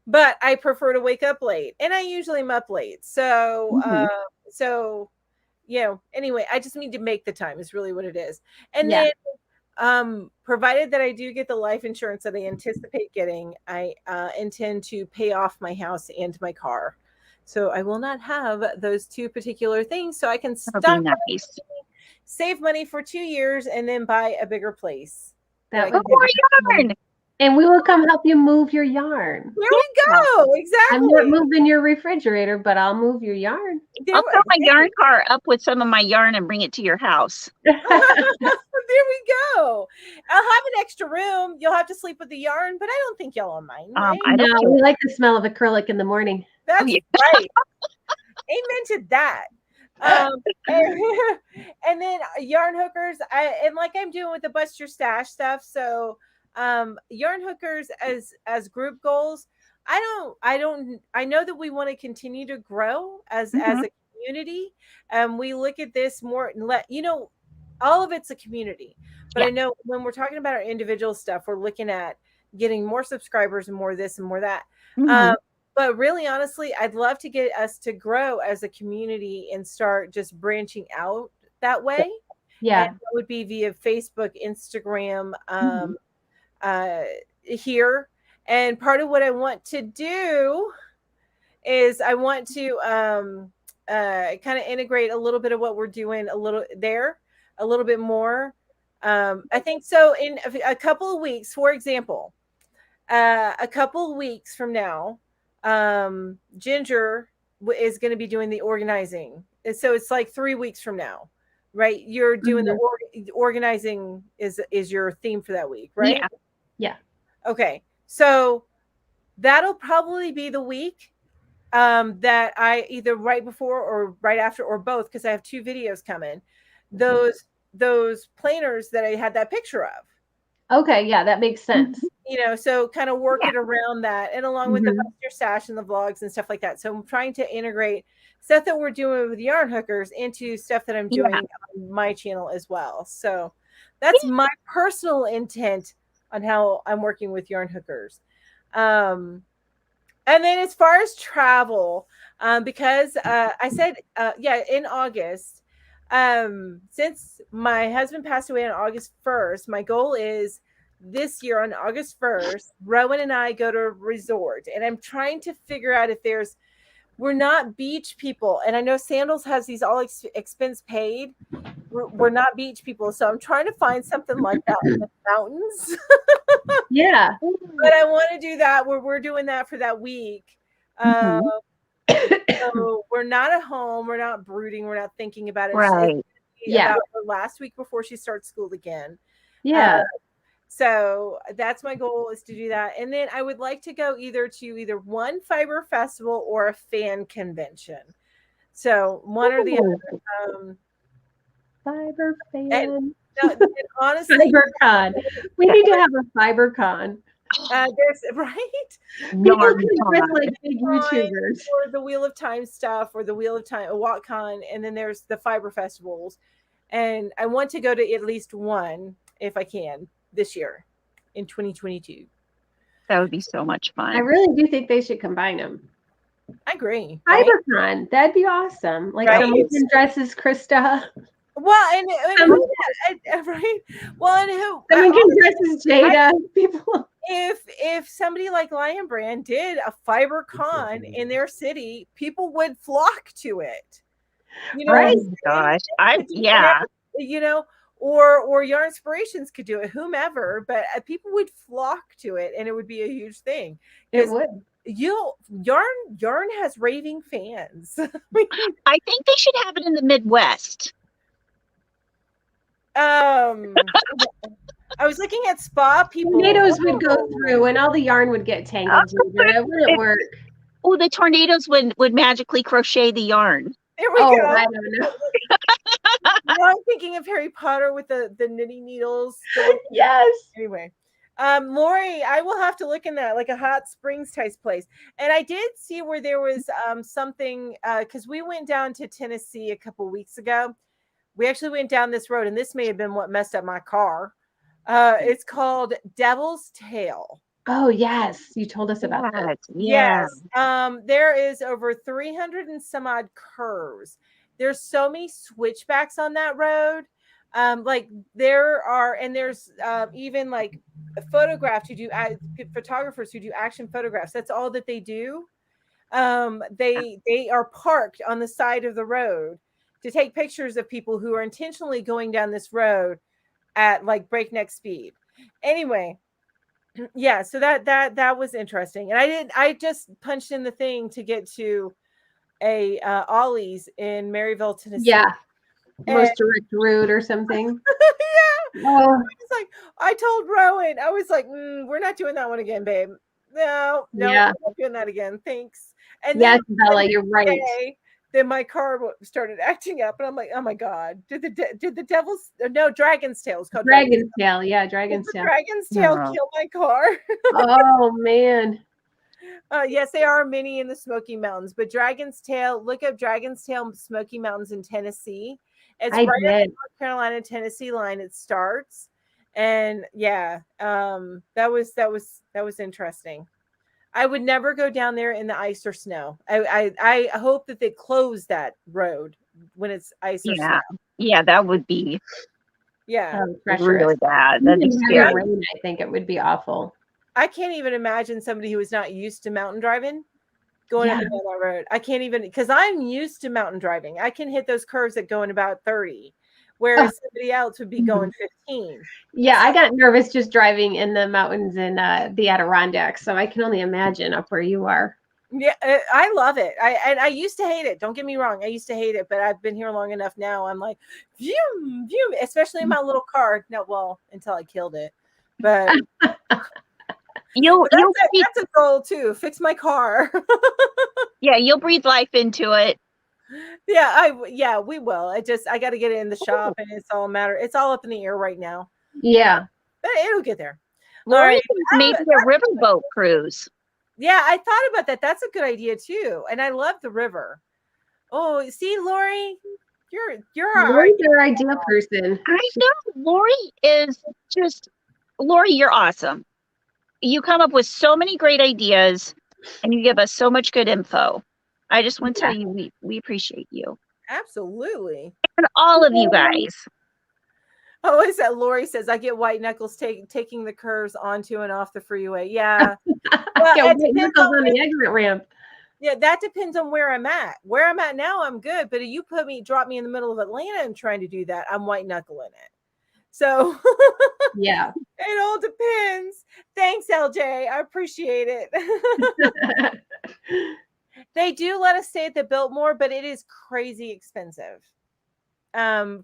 But I prefer to wake up late, and I usually am up late. So, anyway, I just need to make the time is really what it is. And then, provided that I do get the life insurance that I anticipate getting, I intend to pay off my house and my car. So I will not have those two particular things. So I can stop. Nice. save money for 2 years, and then buy a bigger place. That Oh, would be more yarn. And we will come help you move your yarn. There we go. Exactly. I'm not moving your refrigerator, but I'll move your yarn. I'll fill my yarn car up with some of my yarn and bring it to your house. There we go. I'll have an extra room. You'll have to sleep with the yarn, but I don't think y'all will mind. Right? No, we like the smell of acrylic in the morning. That's right. Amen to that. And then yarn hookers, and like I'm doing with the Bust Your Stash stuff. So yarn hookers as group goals. I know that we want to continue to grow as a community. We look at this more and all of it's a community. But I know when we're talking about our individual stuff, we're looking at getting more subscribers and more this and more that. But really, honestly, I'd love to get us to grow as a community and start just branching out that way. Yeah. And that would be via Facebook, Instagram, here. And part of what I want to do is I want to kind of integrate a little bit of what we're doing a little bit more. I think so in a couple of weeks, for example, a couple of weeks from now, Ginger is going to be doing the organizing. And so it's like 3 weeks from now, right? You're doing the organizing is your theme for that week, right? Yeah. Okay. So that'll probably be the week that I either right before or right after or both, because I have 2 videos coming. Those planners that I had that picture of. Okay, yeah, that makes sense. So kind of work it around that, and along with the Bust Your Stash and the vlogs and stuff like that. So I'm trying to integrate stuff that we're doing with yarn hookers into stuff that I'm doing on my channel as well. So that's my personal intent on how I'm working with yarn hookers. And then as far as travel, because I said, in August, since my husband passed away on August 1st, my goal is this year on August 1st, Rowan and I go to a resort, and I'm trying to figure out if we're not beach people. And I know Sandals has these all expense paid. We're not beach people. So I'm trying to find something like that in the mountains. Yeah. But I want to do that where we're doing that for that week. So we're not at home. We're not brooding. We're not thinking about it. Right. About the last week before she starts school again. Yeah. So that's my goal, is to do that. And then I would like to go either one fiber festival or a fan convention. So one or the other. Fiber fan. And honestly, FiberCon. We need to have a FiberCon. There's right. People can dress like big YouTubers. Or the Wheel of Time stuff, or the Wheel of Time, WalkCon, and then there's the fiber festivals. And I want to go to at least one if I can this year in 2022. That would be so much fun. I really do think they should combine them. I agree. FiberCon, right? That'd be awesome. Like someone can dress as Krista. Well, and right. Well, and who someone can dress as Jada. People. If somebody like Lion Brand did a FiberCon in their city, people would flock to it. Right? Oh gosh, or Yarn Inspirations could do it, whomever, but people would flock to it, and it would be a huge thing. It would. Yarn has raving fans. I think they should have it in the Midwest. I was looking at spa people. Tornadoes would go through, and all the yarn would get tangled. It wouldn't work. Oh, the tornadoes would magically crochet the yarn. There we go. I don't know. Now I'm thinking of Harry Potter with the knitting needles. Yes. Anyway, Lori, I will have to look in that, like a hot springs type place. And I did see where there was something, because we went down to Tennessee a couple weeks ago. We actually went down this road, and this may have been what messed up my car. It's called Devil's Tail. Oh, yes. You told us about that. Yeah. Yes. There is over 300 and some odd curves. There's so many switchbacks on that road. There's even like photographers who do action photographs. That's all that they do. They are parked on the side of the road to take pictures of people who are intentionally going down this road at like breakneck speed. Anyway, yeah, so that was interesting. And I just punched in the thing to get to a Ollie's in Maryville, Tennessee. Yeah. Most direct route or something. Yeah. Oh. It's like I told Rowan, I was like, we're not doing that one again, babe. No, yeah. we're not doing that again. Thanks. And yes, Bella, you're right. Then my car started acting up, and I'm like, oh my god, did the devil's Dragon's Tail? It's called Dragon's Tail. Yeah, Dragon's Tail. Dragon's Tail kill my car. Oh man. Yes, they are many in the Smoky Mountains, but Dragon's Tail, look up Dragon's Tail Smoky Mountains in Tennessee. It's right on the North Carolina Tennessee line. It starts, and yeah, that was interesting. I would never go down there in the ice or snow. I hope that they close that road when it's ice or snow. Yeah, that would be really bad. That'd be scary. Rain, I think it would be awful. I can't even imagine somebody who is not used to mountain driving going up and down that road. I can't even, because I'm used to mountain driving. I can hit those curves that go in about 30, whereas somebody else would be going 15. Yeah, I got nervous just driving in the mountains in the Adirondacks, so I can only imagine up where you are. Yeah, I love it. I used to hate it. Don't get me wrong. I used to hate it, but I've been here long enough now. I'm like, vroom, vroom, especially in my little car. No, well, until I killed it. But that's a goal too. Fix my car. Yeah, you'll breathe life into it. Yeah, we will. I got to get it in the shop, and it's all up in the air right now. Yeah, but it'll get there. Lori, maybe a riverboat cruise. Yeah, I thought about that. That's a good idea too, and I love the river. Oh, see, Lori, Lori's our ideal person. I know Lori, you're awesome. You come up with so many great ideas, and you give us so much good info. I just want to tell you, we appreciate you. Absolutely. And all of you guys. Oh, is that Lori says, I get white knuckles taking the curves onto and off the freeway. Yeah. Well, white knuckles on the exit ramp. Yeah, that depends on where I'm at. Where I'm at now, I'm good. But if you drop me in the middle of Atlanta and trying to do that, I'm white knuckling it. So yeah, it all depends. Thanks, LJ. I appreciate it. They do let us stay at the Biltmore, but it is crazy expensive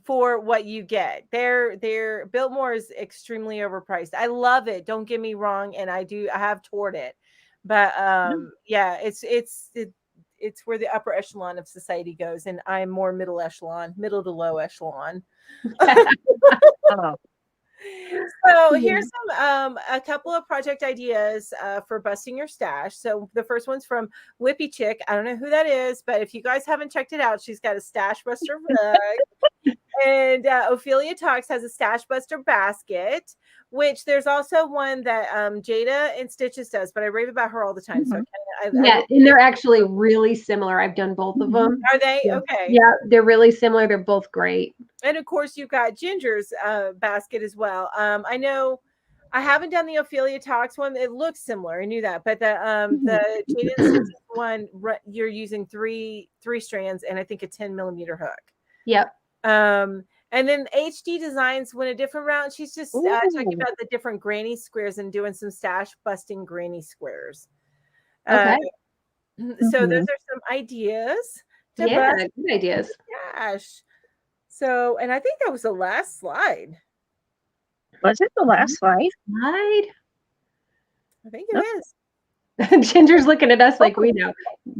for what you get. Their Biltmore is extremely overpriced. I love it. Don't get me wrong, and I have toured it, but yeah, it's where the upper echelon of society goes, and I'm more middle to low echelon. So here's some a couple of project ideas for busting your stash. So the first one's from Whippy Chick. I don't know who that is, but if you guys haven't checked it out, she's got a stash buster rug. And Ophelia Talks has a stash buster basket, which there's also one that Jada and Stitches does, but I rave about her all the time. So and they're actually really similar. I've done both of them. Are they? Okay. Yeah, they're really similar. They're both great. And of course, you've got Ginger's basket as well. I know I haven't done the Ophelia Talks one. It looks similar. I knew that, but the Jada and Stitches one, you're using three strands and I think a 10mm hook. Yep. And then HD Designs went a different route. She's just talking about the different granny squares and doing some stash busting granny squares. Okay. So those are some ideas. Good ideas. Gosh. So, and I think that was the last slide. Was it the last slide? I think it is. Ginger's looking at us like we know.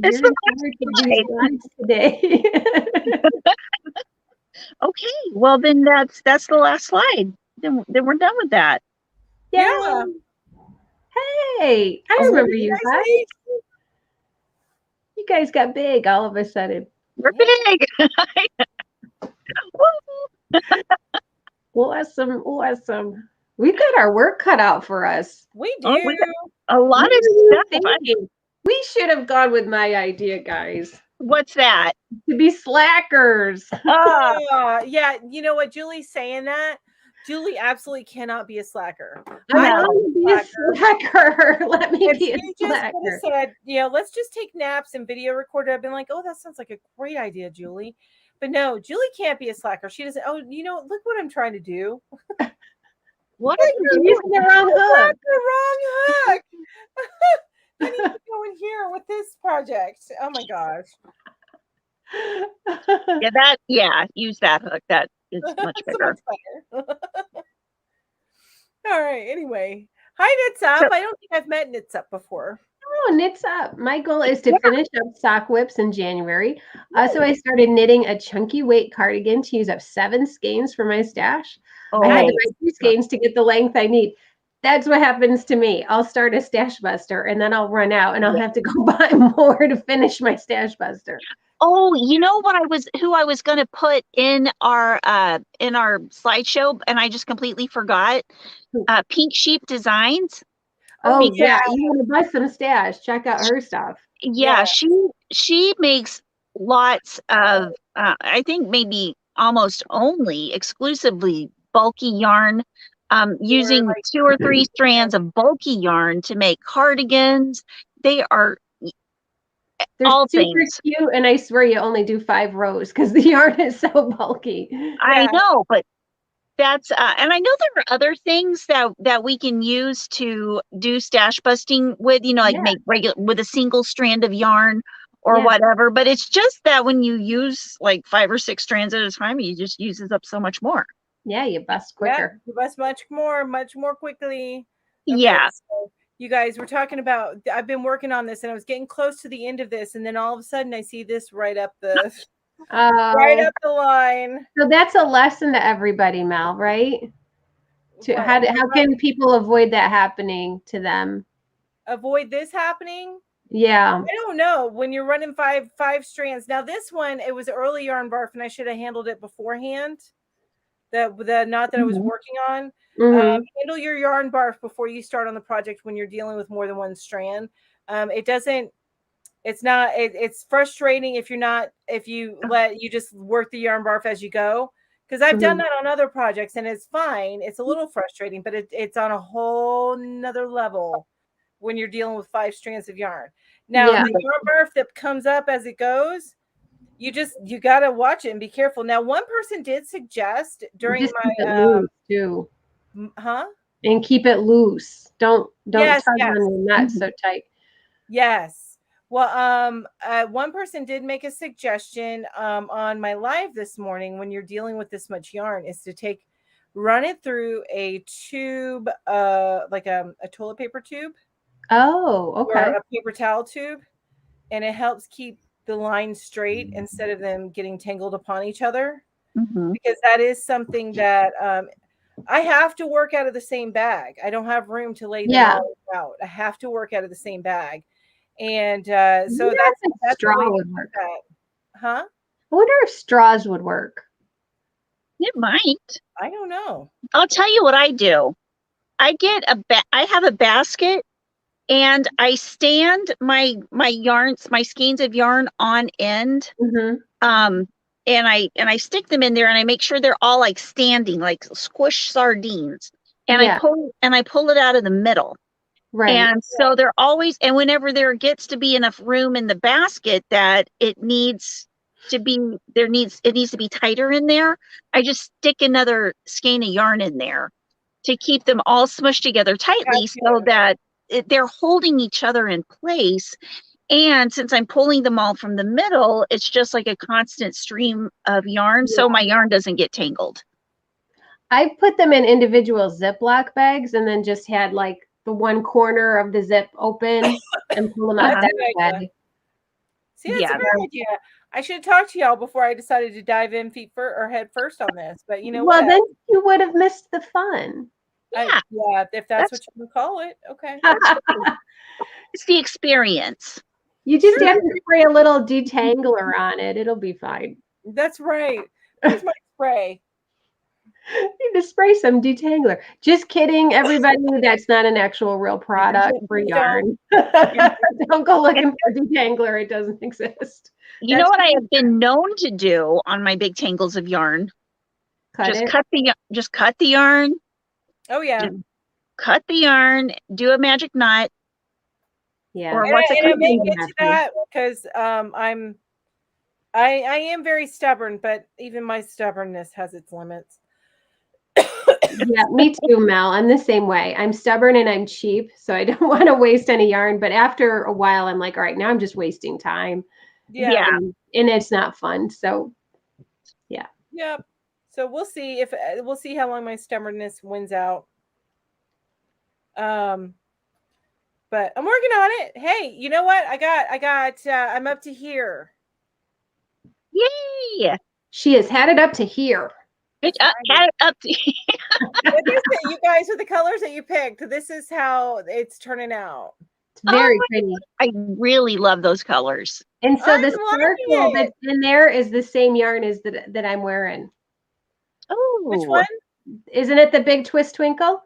It's the last today. Okay, well then that's the last slide. Then we're done with that. Yeah. Hey, I remember you guys. You guys got big all of a sudden. We're big. Awesome. We got our work cut out for us. We do. We got a lot of stuff. We should have gone with my idea, guys. What's that? To be slackers. Yeah. You know what? Julie's saying that. Julie absolutely cannot be a slacker. I want to be a slacker. Let me be a slacker. Said, let's just take naps and video record it. I've been like, oh, that sounds like a great idea, Julie. But no, Julie can't be a slacker. She doesn't. Oh, look what I'm trying to do. What You're using the wrong hook. The wrong hook. I need to go in here with this project. Oh my gosh. Use that hook. That is much bigger. Much All right. Anyway, hi Knits Up. I don't think I've met Knits Up before. Oh, Knits Up. My goal is to finish up sock whips in January. So I started knitting a chunky weight cardigan to use up 7 skeins for my stash. I had to buy 2 skeins to get the length I need. That's what happens to me. I'll start a stash buster and then I'll run out and I'll have to go buy more to finish my stash buster. Oh, you know who I was going to put in our slideshow, and I just completely forgot. Pink Sheep Designs. Oh yeah, you want to buy some stash? Check out her stuff. Yeah. She makes lots of, I think maybe almost only exclusively bulky yarn, using like 2 or 3 strands of bulky yarn to make cardigans. They're all super things. cute, and I swear you only do 5 rows because the yarn is so bulky. I know, but that's and I know there are other things that we can use to do stash busting with, like make regular with a single strand of yarn or whatever. But it's just that when you use like 5 or 6 strands at a time, you just uses up so much more. Yeah, you bust quicker. You bust much more quickly. Okay, yeah. So you guys were talking about, I've been working on this and I was getting close to the end of this, and then all of a sudden I see this right up the line. So that's a lesson to everybody, Mel, right? How can people avoid that happening to them? Avoid this happening? Yeah. I don't know. When you're running five strands. Now this one, it was early yarn barf and I should have handled it beforehand. The knot that I was working on. Handle your yarn barf before you start on the project when you're dealing with more than one strand. It's frustrating if you just work the yarn barf as you go, because I've done that on other projects and it's fine. It's a little frustrating, but it's on a whole nother level when you're dealing with 5 strands of yarn. Now the yarn barf that comes up as it goes, you got to watch it and be careful. Now, one person did suggest during loose too. And keep it loose. Don't tug on the nut so tight. Yes. Well, one person did make a suggestion on my live this morning. When you're dealing with this much yarn, is to run it through a tube, like a toilet paper tube. Oh, okay. Or a paper towel tube, and it helps keep the line straight instead of them getting tangled upon each other. Because that is something that I have to work out of the same bag. I don't have room to lay them all out. I have to work out of the same bag. And so that's straw would work. Huh? I wonder if straws would work. It might. I don't know. I'll tell you what I do. I have a basket, and I stand my skeins of yarn on end. And I stick them in there, and I make sure they're all like standing, like squish sardines. And I pull it out of the middle. Right. And so they're always, and whenever there gets to be enough room in the basket that it needs to be tighter in there, I just stick another skein of yarn in there to keep them all smushed together tightly so that they're holding each other in place. And since I'm pulling them all from the middle, it's just like a constant stream of yarn. So my yarn doesn't get tangled. I put them in individual Ziploc bags and then just had like the one corner of the zip open and pull them out that way. See, that's a good idea. I should have talked to y'all before I decided to dive in head first on this. But you know what? Well, then you would have missed the fun. If that's what you would call it. Okay. It's the experience. You just have to spray a little detangler on it. It'll be fine. That's right. Here's my spray. You need to spray some detangler. Just kidding, everybody. That's not an actual real product for yarn. Don't go looking for detangler. It doesn't exist. You know what I have been known to do on my big tangles of yarn? Just cut the yarn. Oh yeah. Cut the yarn. Do a magic knot. Yeah. Or and I may get to that because I'm I am very stubborn, but even my stubbornness has its limits. Yeah, me too, Mel. I'm the same way. I'm stubborn and I'm cheap, so I don't want to waste any yarn. But after a while, I'm like, all right, now I'm just wasting time. Yeah. And it's not fun. So, yeah. Yep. So we'll see if we'll see how long my stubbornness wins out. But I'm working on it. Hey, you know what? I'm up to here. Yay! She has had it up to here. Had it up to What is it, you guys, with the colors that you picked? This is how it's turning out. It's very pretty. I really love those colors. And so the sparkle that's in there is the same yarn as that I'm wearing. Oh, which one? Isn't it the Big Twist Twinkle?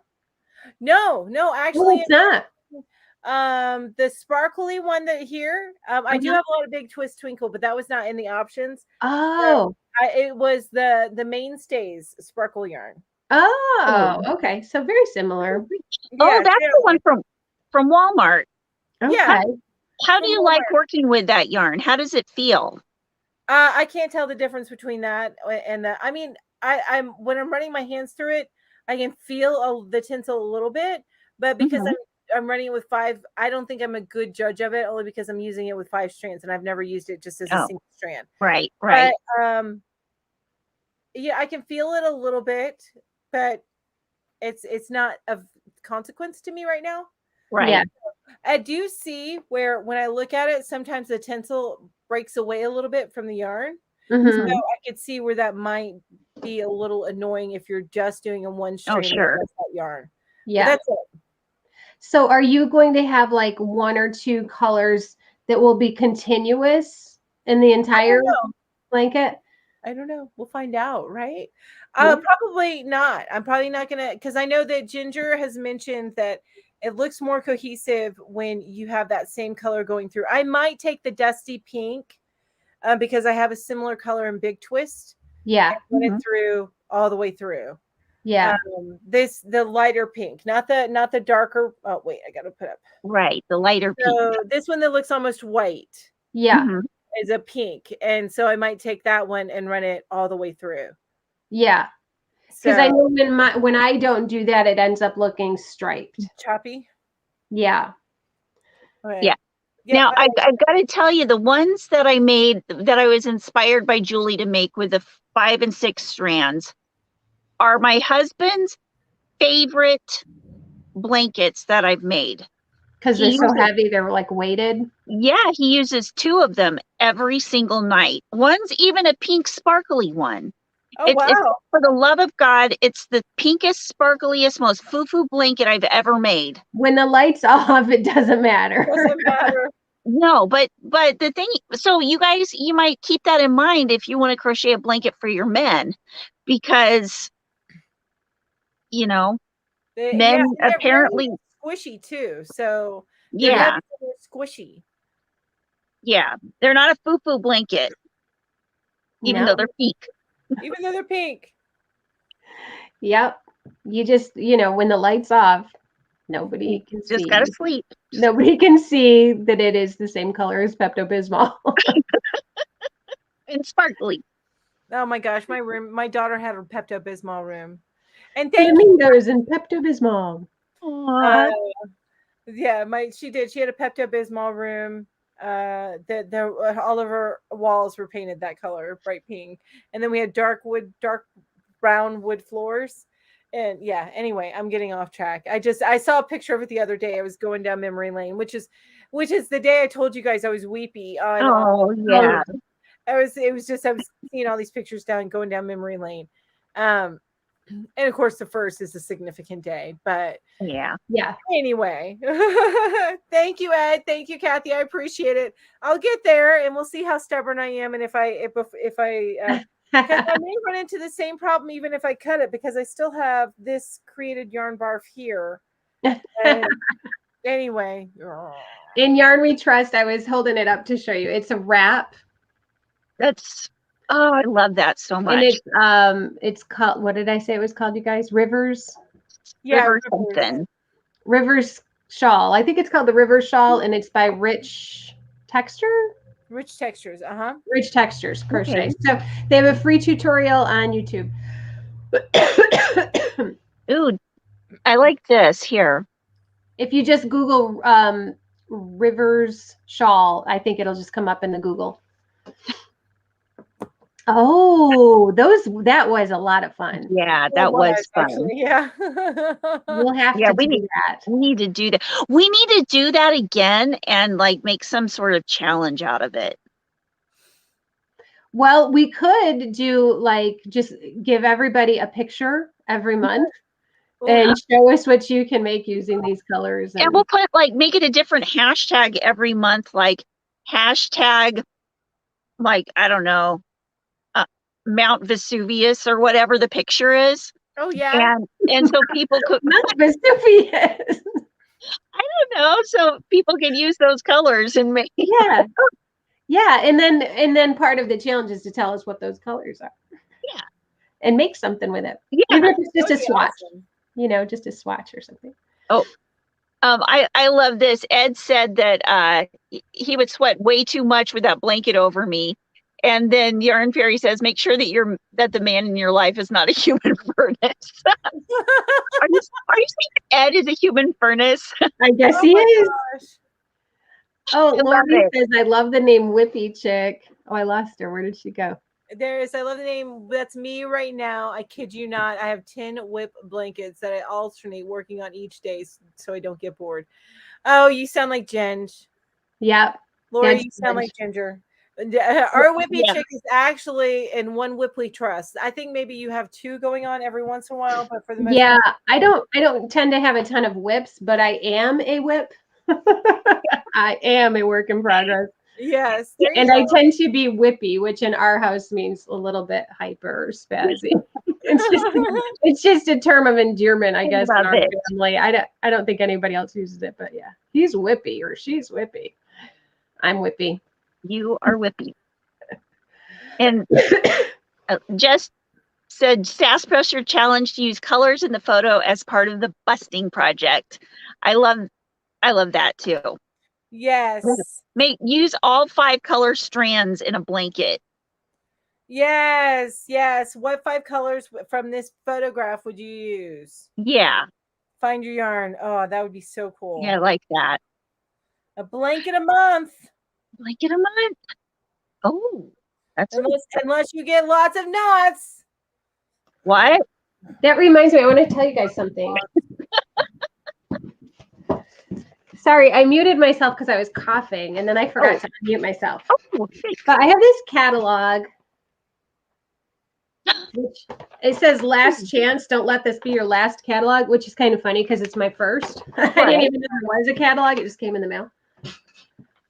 No, actually, it's not. The sparkly one that here, I do have a lot of Big Twist Twinkle, but that was not in the options. Oh, it was the mainstays sparkle yarn. Oh, okay. So very similar. Oh, that's the one from Walmart. Okay. Yeah. How do you like working with that yarn? How does it feel? I can't tell the difference between that and that. I mean, I'm when I'm running my hands through it, I can feel the tinsel a little bit, but because I'm running it with 5, I don't think I'm a good judge of it, only because I'm using it with 5 strands and I've never used it just as a single strand. Right. But, yeah, I can feel it a little bit, but it's not of consequence to me right now. Right. Yeah. I do see where when I look at it, sometimes the tinsel breaks away a little bit from the yarn. So I could see where that might be a little annoying if you're just doing a one strand of that yarn. Yeah. But that's it. So are you going to have like 1 or 2 colors that will be continuous in the entire blanket? I don't know. We'll find out, right? Probably not. I'm probably not going to, because I know that Ginger has mentioned that it looks more cohesive when you have that same color going through. I might take the dusty pink because I have a similar color in Big Twist. Yeah. And run it through all the way through. Yeah. The lighter pink, not the darker. Oh, wait, I got to put up. Right. The lighter pink. So this one that looks almost white. Yeah. Is a pink. And so I might take that one and run it all the way through. Yeah. Because I know when I don't do that, it ends up looking striped. Choppy? Yeah. Okay. Yeah. Now, I've got to tell you, the ones that I made, that I was inspired by Julie to make with the 5 and 6 strands, are my husband's favorite blankets that I've made. Because they're so heavy, they're like weighted. Yeah, he uses 2 of them every single night. One's even a pink sparkly one. Oh, wow. It's, for the love of God, it's the pinkest, sparkliest, most foo-foo blanket I've ever made. When the light's off, it doesn't matter. Doesn't matter. No, but the thing, so you guys, you might keep that in mind if you want to crochet a blanket for your men, because, you know, men apparently squishy too. So yeah, squishy. Yeah, they're not a foo-foo blanket, even though they're pink. Even though they're pink. Yep. You just, when the light's off, nobody can see. Just gotta sleep. Nobody can see that it is the same color as Pepto-Bismol. And sparkly. Oh my gosh, my daughter had a Pepto-Bismol room. And flamingos and Pepto-Bismol. Yeah, she did. She had a Pepto-Bismol room. All of her walls were painted that color, bright pink. And then we had dark brown wood floors. And yeah, anyway, I'm getting off track. I saw a picture of it the other day. I was going down memory lane, which is the day I told you guys I was weepy. Yeah. I was seeing all these pictures going down memory lane. And of course the first is a significant day, but yeah. Anyway, thank you, Ed. Thank you, Kathy. I appreciate it. I'll get there and we'll see how stubborn I am. And if I because I may run into the same problem even if I cut it, because I still have this created yarn barf here. And anyway. In Yarn We Trust, I was holding it up to show you. It's a wrap. I love that so much. And it's called, what did I say it was called, you guys? Rivers? Yeah, Rivers Shawl. I think it's called the Rivers Shawl, and it's by Rich Texture. Rich textures. Rich textures crochet. Okay. So they have a free tutorial on YouTube. Ooh, I like this here. If you just Google Rivers shawl, I think it'll just come up in the Google. Oh, that was a lot of fun. Yeah, that was fun. Actually, yeah. We'll have to do that. We need to do that. We need to do that again and like make some sort of challenge out of it. Well, we could do like just give everybody a picture every month and show us what you can make using these colors. And we'll put like make it a different hashtag every month, like hashtag, like I don't know, Mount Vesuvius or whatever the picture is. Oh yeah. And so people could Mount Vesuvius. I don't know, so people can use those colors and make Yeah, and then part of the challenge is to tell us what those colors are. Yeah. And make something with it. Yeah. Even if it's just a swatch. Awesome. Just a swatch or something. Oh. I love this. Ed said that he would sweat way too much with that blanket over me. And then Yarn Fairy says, make sure that the man in your life is not a human furnace. Are you saying Ed is a human furnace? I guess he is. Gosh. Oh, Laurie says, I love the name Whippy Chick. Oh, I lost her. Where did she go? I love the name. That's me right now. I kid you not. I have 10 whip blankets that I alternate working on each day so I don't get bored. Oh, you sound like Ginge. Yep. Lori, you sound like Ginger. Our Whippy Chick is actually in one Whipley Trust. I think maybe you have two going on every once in a while, but for the most part, I don't tend to have a ton of whips, but I am a whip. I am a work in progress. Yes. And I tend to be whippy, which in our house means a little bit hyper or spazzy. It's just a term of endearment, I guess, in our family. I don't think anybody else uses it, but yeah, he's whippy or she's whippy. I'm whippy. You are whippy. And just said Sass Pressure challenge to use colors in the photo as part of the busting project. I love that too. Yes. Use all 5 color strands in a blanket. Yes. What 5 colors from this photograph would you use? Yeah. Find your yarn. Oh, that would be so cool. Yeah, I like that. A blanket a month. Blanket a month. Oh, that's unless you get lots of knots. What? That reminds me, I want to tell you guys something. Sorry, I muted myself because I was coughing, and then I forgot to mute myself. Oh, but I have this catalog, which it says "Last Chance." Don't let this be your last catalog, which is kind of funny because it's my first. I didn't even know there was a catalog; it just came in the mail.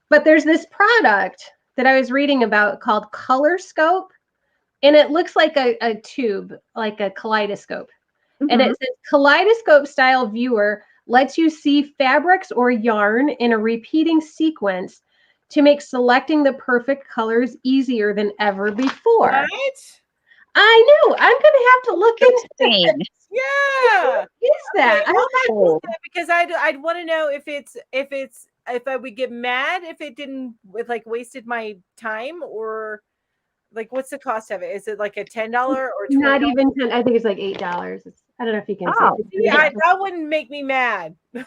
But there's this product that I was reading about called Color Scope, and it looks like a tube, like a kaleidoscope, and it says kaleidoscope style viewer lets you see fabrics or yarn in a repeating sequence to make selecting the perfect colors easier than ever before. What? I know. I'm gonna have to look into that. Yeah. What is that? Okay, because I'd want to know if I would get mad if it didn't wasted my time, or like what's the cost of it? Is it like a $10 or $20? Not even 10. I think it's like $8. I don't know if you can see it. Yeah, that wouldn't make me mad. I'm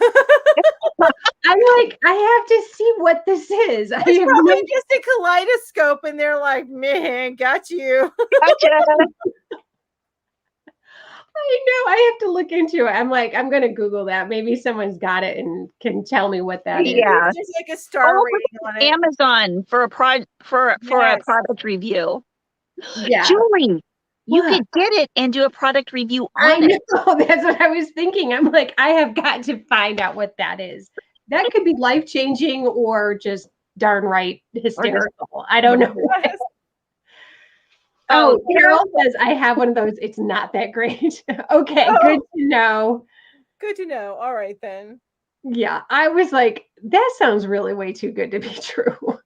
like, I have to see what this is. It's probably just a kaleidoscope, and they're like, man, got you. Gotcha. I know. I have to look into it. I'm like, I'm gonna Google that. Maybe someone's got it and can tell me what that is. Yeah, there's like a star rating on it. Amazon for a product review. Yeah, Julie, you could get it and do a product review on it. I know. That's what I was thinking. I'm like, I have got to find out what that is. That could be life changing or just darn right hysterical. I don't know. Oh, Carol says I have one of those. It's not that great. Okay, good to know. Good to know. All right then. Yeah, I was like, that sounds really way too good to be true.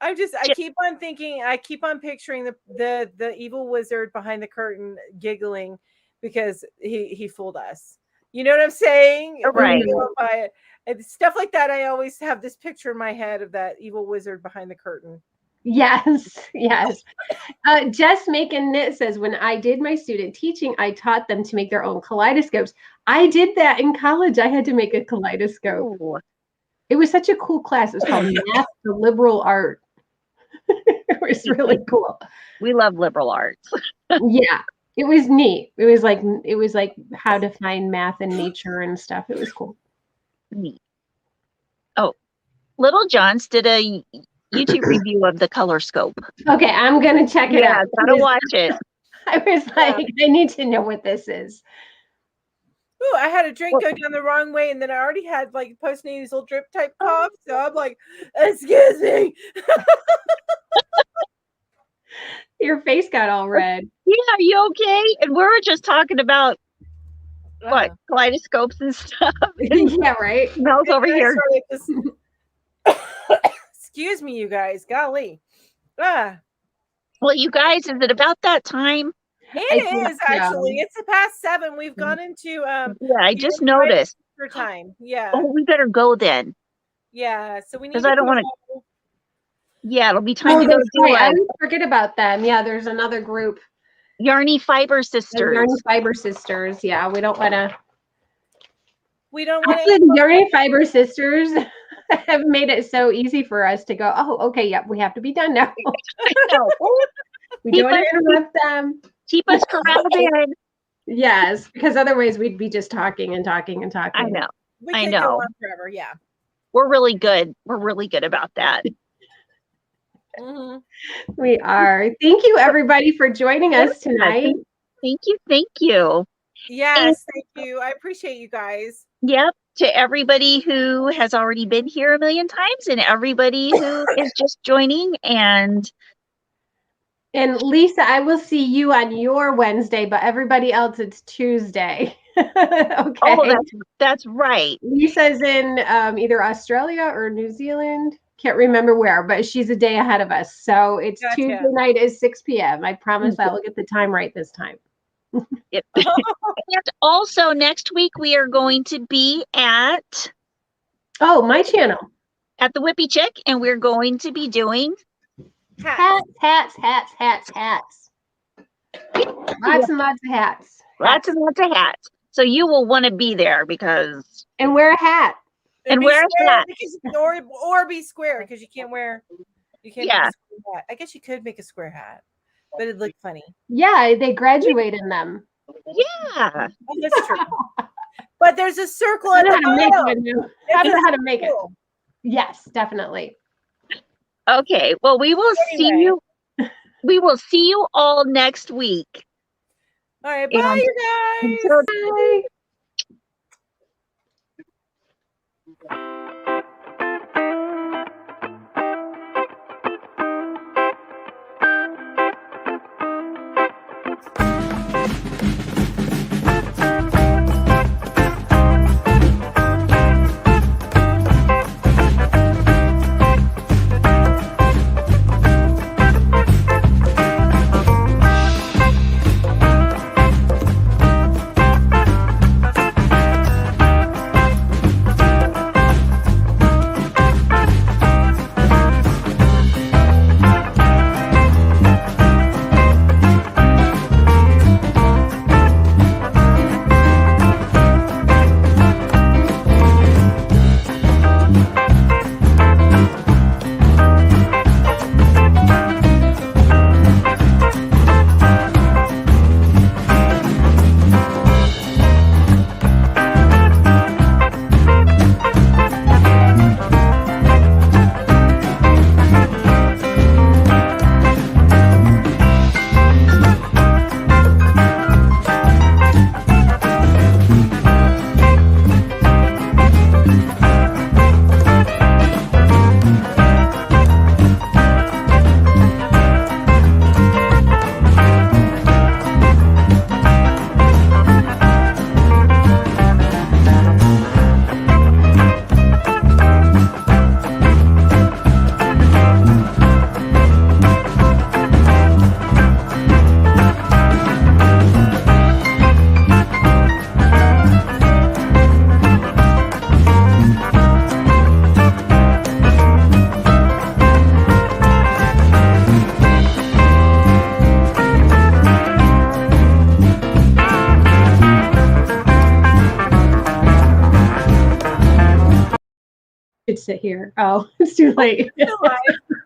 I keep on thinking, I keep on picturing the evil wizard behind the curtain giggling because he fooled us. You know what I'm saying? Right. And stuff like that. I always have this picture in my head of that evil wizard behind the curtain. Yes, yes. Jess Make and Knit says, when I did my student teaching, I taught them to make their own kaleidoscopes. I did that in college. I had to make a kaleidoscope. Ooh. It was such a cool class. It was called Math to Liberal Art. It was really cool. We love liberal arts. Yeah, it was neat. It was like how to find math and nature and stuff. It was cool. Neat. Oh, Little John's did a YouTube review of the color scope. Okay, I'm gonna check it out. Gotta watch it. I was like, I need to know what this is. Ooh, I had a drink go down the wrong way, and then I already had like postnasal drip type cough. So I'm like, excuse me. Your face got all red. Yeah, are you okay? And we were just talking about what kaleidoscopes and stuff. Yeah, right. Mel's over here. Excuse me, you guys. Golly. Well, you guys, is it about that time? It is actually. It's past 7. We've gone into yeah, I just noticed. For time. Yeah. Oh, we better go then. Yeah. So we need because I don't want to. Yeah, it'll be time to go do right. I always forget about them. Yeah, there's another group. Yarny Fiber Sisters. Yarny Fiber Sisters. Yeah, we don't want to. We don't want to. The Yarny Fiber Sisters have made it so easy for us to go, oh, okay, yep, we have to be done now. We don't want to interrupt them. Keep us corralled. Yes, because otherwise we'd be just talking and talking and talking. I know. We can go on forever. Yeah. We're really good. We're really good about that. Mm-hmm. We are. Thank you, everybody, for joining us tonight. Thank you. Thank you. Yes, thank you. I appreciate you guys. Yep. To everybody who has already been here a million times and everybody who is just joining. And Lisa, I will see you on your Wednesday, but everybody else, it's Tuesday. Okay. Oh, that's right. Lisa's in either Australia or New Zealand. Can't remember where, but she's a day ahead of us. So it's Tuesday night is 6 p.m. I promise I will get the time right this time. Yep. And also next week we are going to be at my channel at the Whippy Chick, and we're going to be doing hats. Lots and lots of hats. Lots and lots of hats. So you will want to be there because wear a hat. And wear a hat. Or be square because you can't wear. You can't. Yeah. Make a square hat. I guess you could make a square hat, but it'd look funny. Yeah, they graduate in them. Yeah, that's true. But there's a circle at the bottom. I don't know how to make it. Yes, definitely. Okay. Well, we will see you. We will see you all next week. All right. Bye, you guys. Bye. Could sit here. Oh, it's too late. Still live.